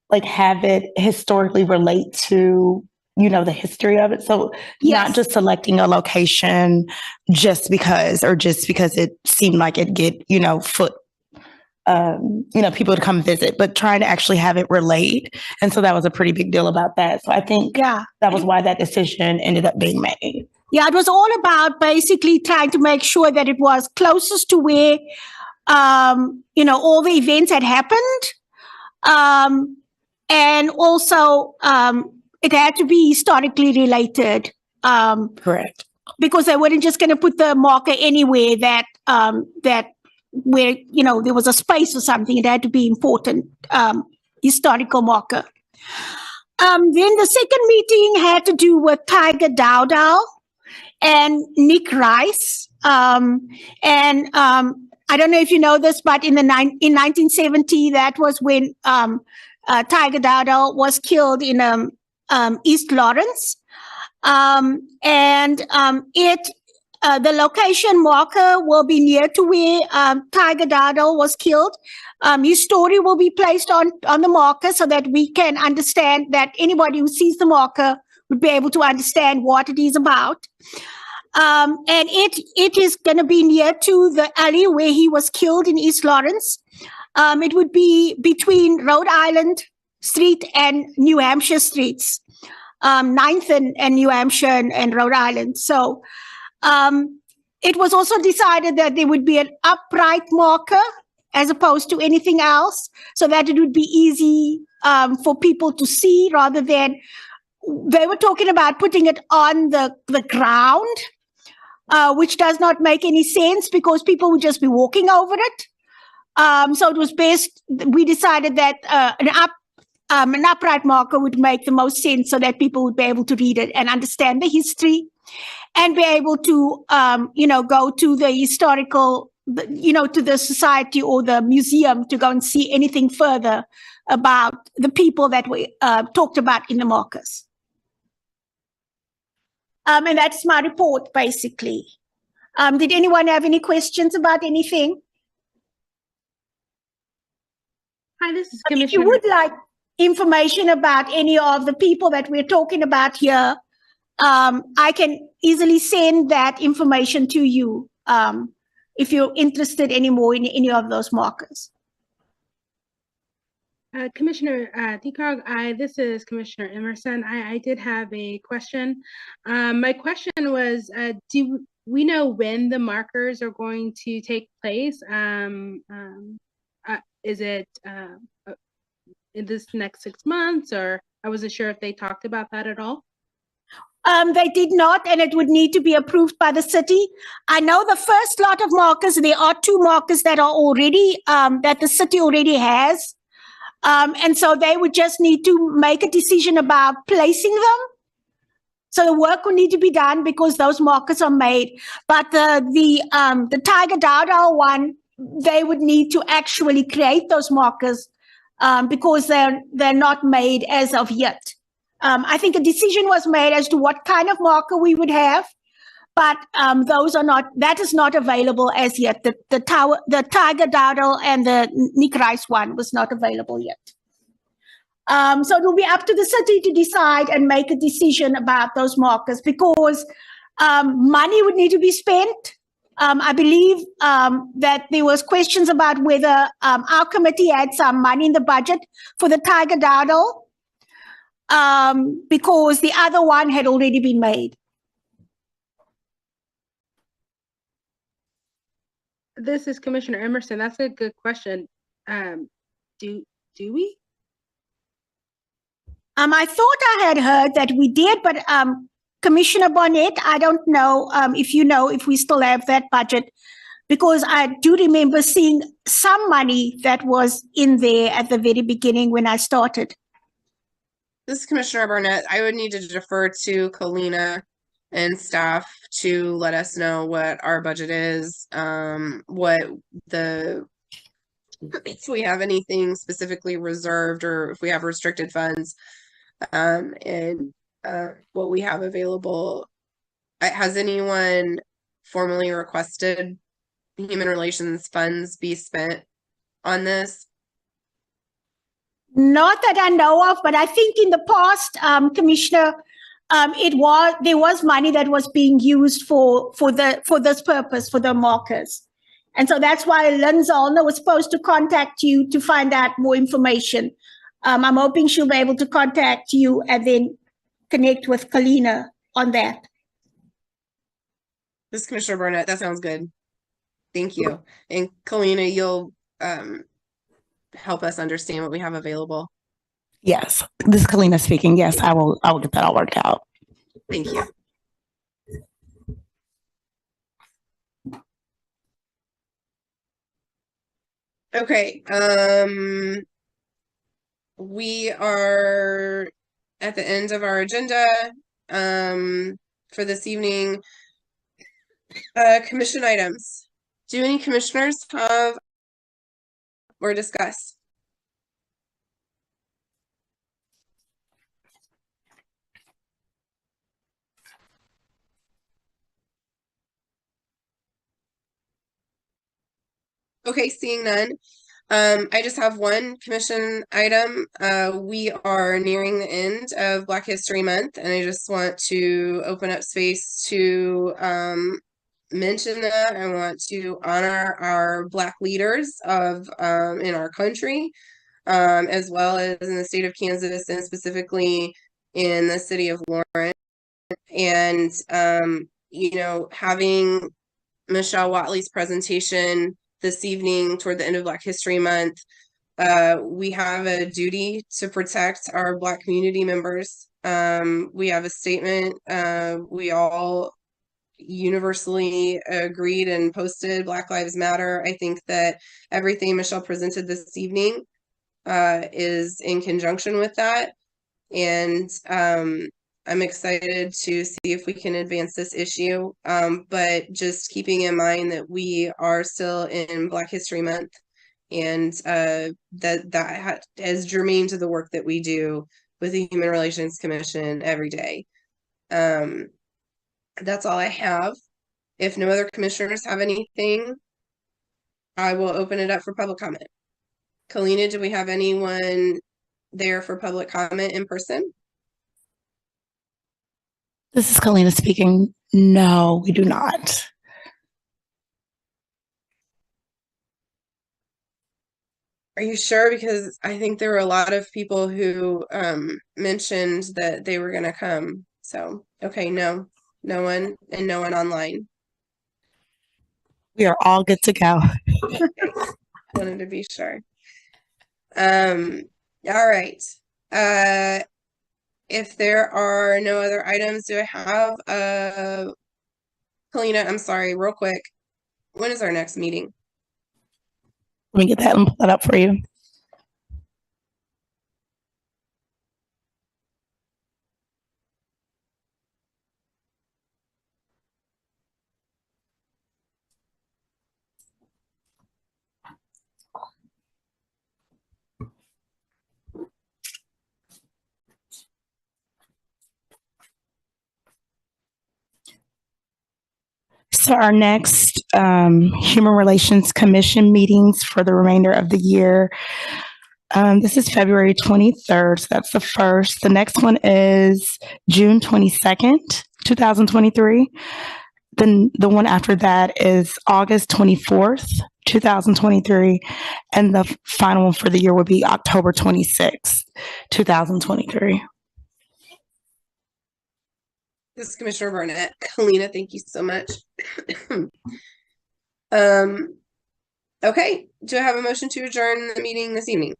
[SPEAKER 1] like have it historically relate to, the history of it. So not just selecting a location just because it seemed like it'd get, people to come visit, but trying to actually have it relate. And so that was a pretty big deal about that. So I think that was why that decision ended up being made.
[SPEAKER 3] Yeah, it was all about basically trying to make sure that it was closest to where, all the events had happened. And also, it had to be historically related.
[SPEAKER 1] Correct.
[SPEAKER 3] Because they weren't just going to put the marker anywhere that where, there was a space or something. It had to be important, historical marker. Then the second meeting had to do with Tiger Dowdell and Nick Rice. I don't know if you know this, but in 1970, that was when Tiger Dowdell was killed in East Lawrence. The location marker will be near to where Tiger Dowdell was killed. His story will be placed on the marker so that we can understand, that anybody who sees the marker would be able to understand what it is about. And it is going to be near to the alley where he was killed in East Lawrence. It would be between Rhode Island Street and New Hampshire streets, 9th and New Hampshire and Rhode Island. So it was also decided that there would be an upright marker as opposed to anything else, so that it would be easy for people to see, rather than, they were talking about putting it on the ground, which does not make any sense because people would just be walking over it. So it was best, we decided that an upright marker would make the most sense, so that people would be able to read it and understand the history, and be able to, go to the historical, to the society or the museum to go and see anything further about the people that we talked about in the markers. And that's my report, basically. Did anyone have any questions about anything?
[SPEAKER 5] Hi, this is
[SPEAKER 3] If you would like information about any of the people that we're talking about here, I can easily send that information to you if you're interested anymore in any of those markers.
[SPEAKER 5] Commissioner DeCog, this is Commissioner Emerson. I did have a question. My question was, do we know when the markers are going to take place? Is it in this next 6 months, or I wasn't sure if they talked about that at all?
[SPEAKER 3] They did not, and it would need to be approved by the city. I know the first lot of markers, there are 2 markers that are already, that the city already has. And so they would just need to make a decision about placing them. So the work will need to be done because those markers are made. But the Tiger Dowdle one, they would need to actually create those markers because they're not made as of yet. I think a decision was made as to what kind of marker we would have, but that is not available as yet. The Tiger Dowdle and the Nick Rice one was not available yet. So it will be up to the city to decide and make a decision about those markers because money would need to be spent. I believe that there was questions about whether our committee had some money in the budget for the Tiger Dowdle. Because the other one had already been made.
[SPEAKER 5] This is Commissioner Emerson. That's a good question. Do we?
[SPEAKER 3] I thought I had heard that we did, but Commissioner Barnett, I don't know if we still have that budget, because I do remember seeing some money that was in there at the very beginning when I started.
[SPEAKER 4] This is Commissioner Barnett. I would need to defer to Kalina and staff to let us know what our budget is, if we have anything specifically reserved or if we have restricted funds, and what we have available. Has anyone formally requested human relations funds be spent on this?
[SPEAKER 3] Not that I know of, but I think in the past, Commissioner, there was money that was being used for this purpose, for the markers. And so that's why Lynn Zollner was supposed to contact you to find out more information. I'm hoping she'll be able to contact you and then connect with Kalina on that.
[SPEAKER 4] This is Commissioner Barnett. That sounds good. Thank you. And Kalina, you'll help us understand what we have available.
[SPEAKER 1] Yes, this is Kalina speaking. Yes, I will get that all worked out.
[SPEAKER 4] Thank you. Okay, we are at the end of our agenda for this evening. Commission items. Do any commissioners have or discuss? Okay, seeing none. I just have one commission item. We are nearing the end of Black History Month, and I just want to open up space to mention that. I want to honor our Black leaders of in our country, as well as in the state of Kansas and specifically in the city of Lawrence. And having Michele Watley's presentation this evening toward the end of Black History Month, we have a duty to protect our Black community members. We have a statement. We all universally agreed and posted Black Lives Matter. I think that everything Michele presented this evening is in conjunction with that. And I'm excited to see if we can advance this issue, but just keeping in mind that we are still in Black History Month, and that is germane to the work that we do with the Human Relations Commission every day. That's all I have. If no other commissioners have anything, I will open it up for public comment. Kalina, do we have anyone there for public comment in person?
[SPEAKER 1] This is Kalina speaking. No, we do not.
[SPEAKER 4] Are you sure? Because I think there were a lot of people who mentioned that they were going to come. So, okay, no one, and no one online.
[SPEAKER 1] We are all good to go.
[SPEAKER 4] Wanted to be sure. All right. If there are no other items, do I have Kalina, I'm sorry, real quick. When is our next meeting?
[SPEAKER 1] Let me get that and pull that up for you. So our next Human Relations Commission meetings for the remainder of the year. This is February 23rd, so that's the first. The next one is June 22nd, 2023. Then the one after that is August 24th, 2023. And the final one for the year will be October 26th, 2023.
[SPEAKER 4] This is Commissioner Barnett. Kalina, thank you so much. Okay, do I have a motion to adjourn the meeting this evening?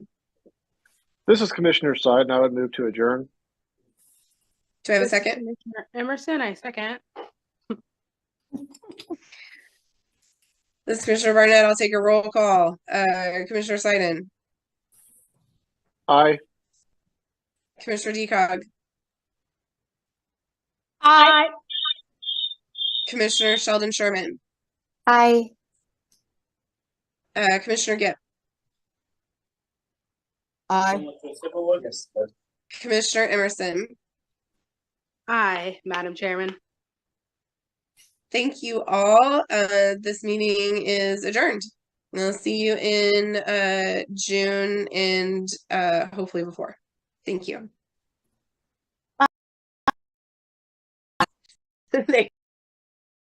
[SPEAKER 6] This is Commissioner Side, and I would move to adjourn.
[SPEAKER 4] Do I have a
[SPEAKER 5] This is
[SPEAKER 4] second?
[SPEAKER 5] Commissioner Emerson, I second.
[SPEAKER 4] This is Commissioner Barnett. I'll take a roll call. Commissioner Seiden,
[SPEAKER 6] Aye.
[SPEAKER 4] Commissioner Decog,
[SPEAKER 3] Aye.
[SPEAKER 4] Commissioner Sheldon Sherman,
[SPEAKER 7] Aye.
[SPEAKER 4] Commissioner Gipp,
[SPEAKER 10] Aye.
[SPEAKER 4] Commissioner Emerson.
[SPEAKER 9] Aye, Madam Chairman.
[SPEAKER 4] Thank you all. This meeting is adjourned. We'll see you in June and hopefully before. Thank you.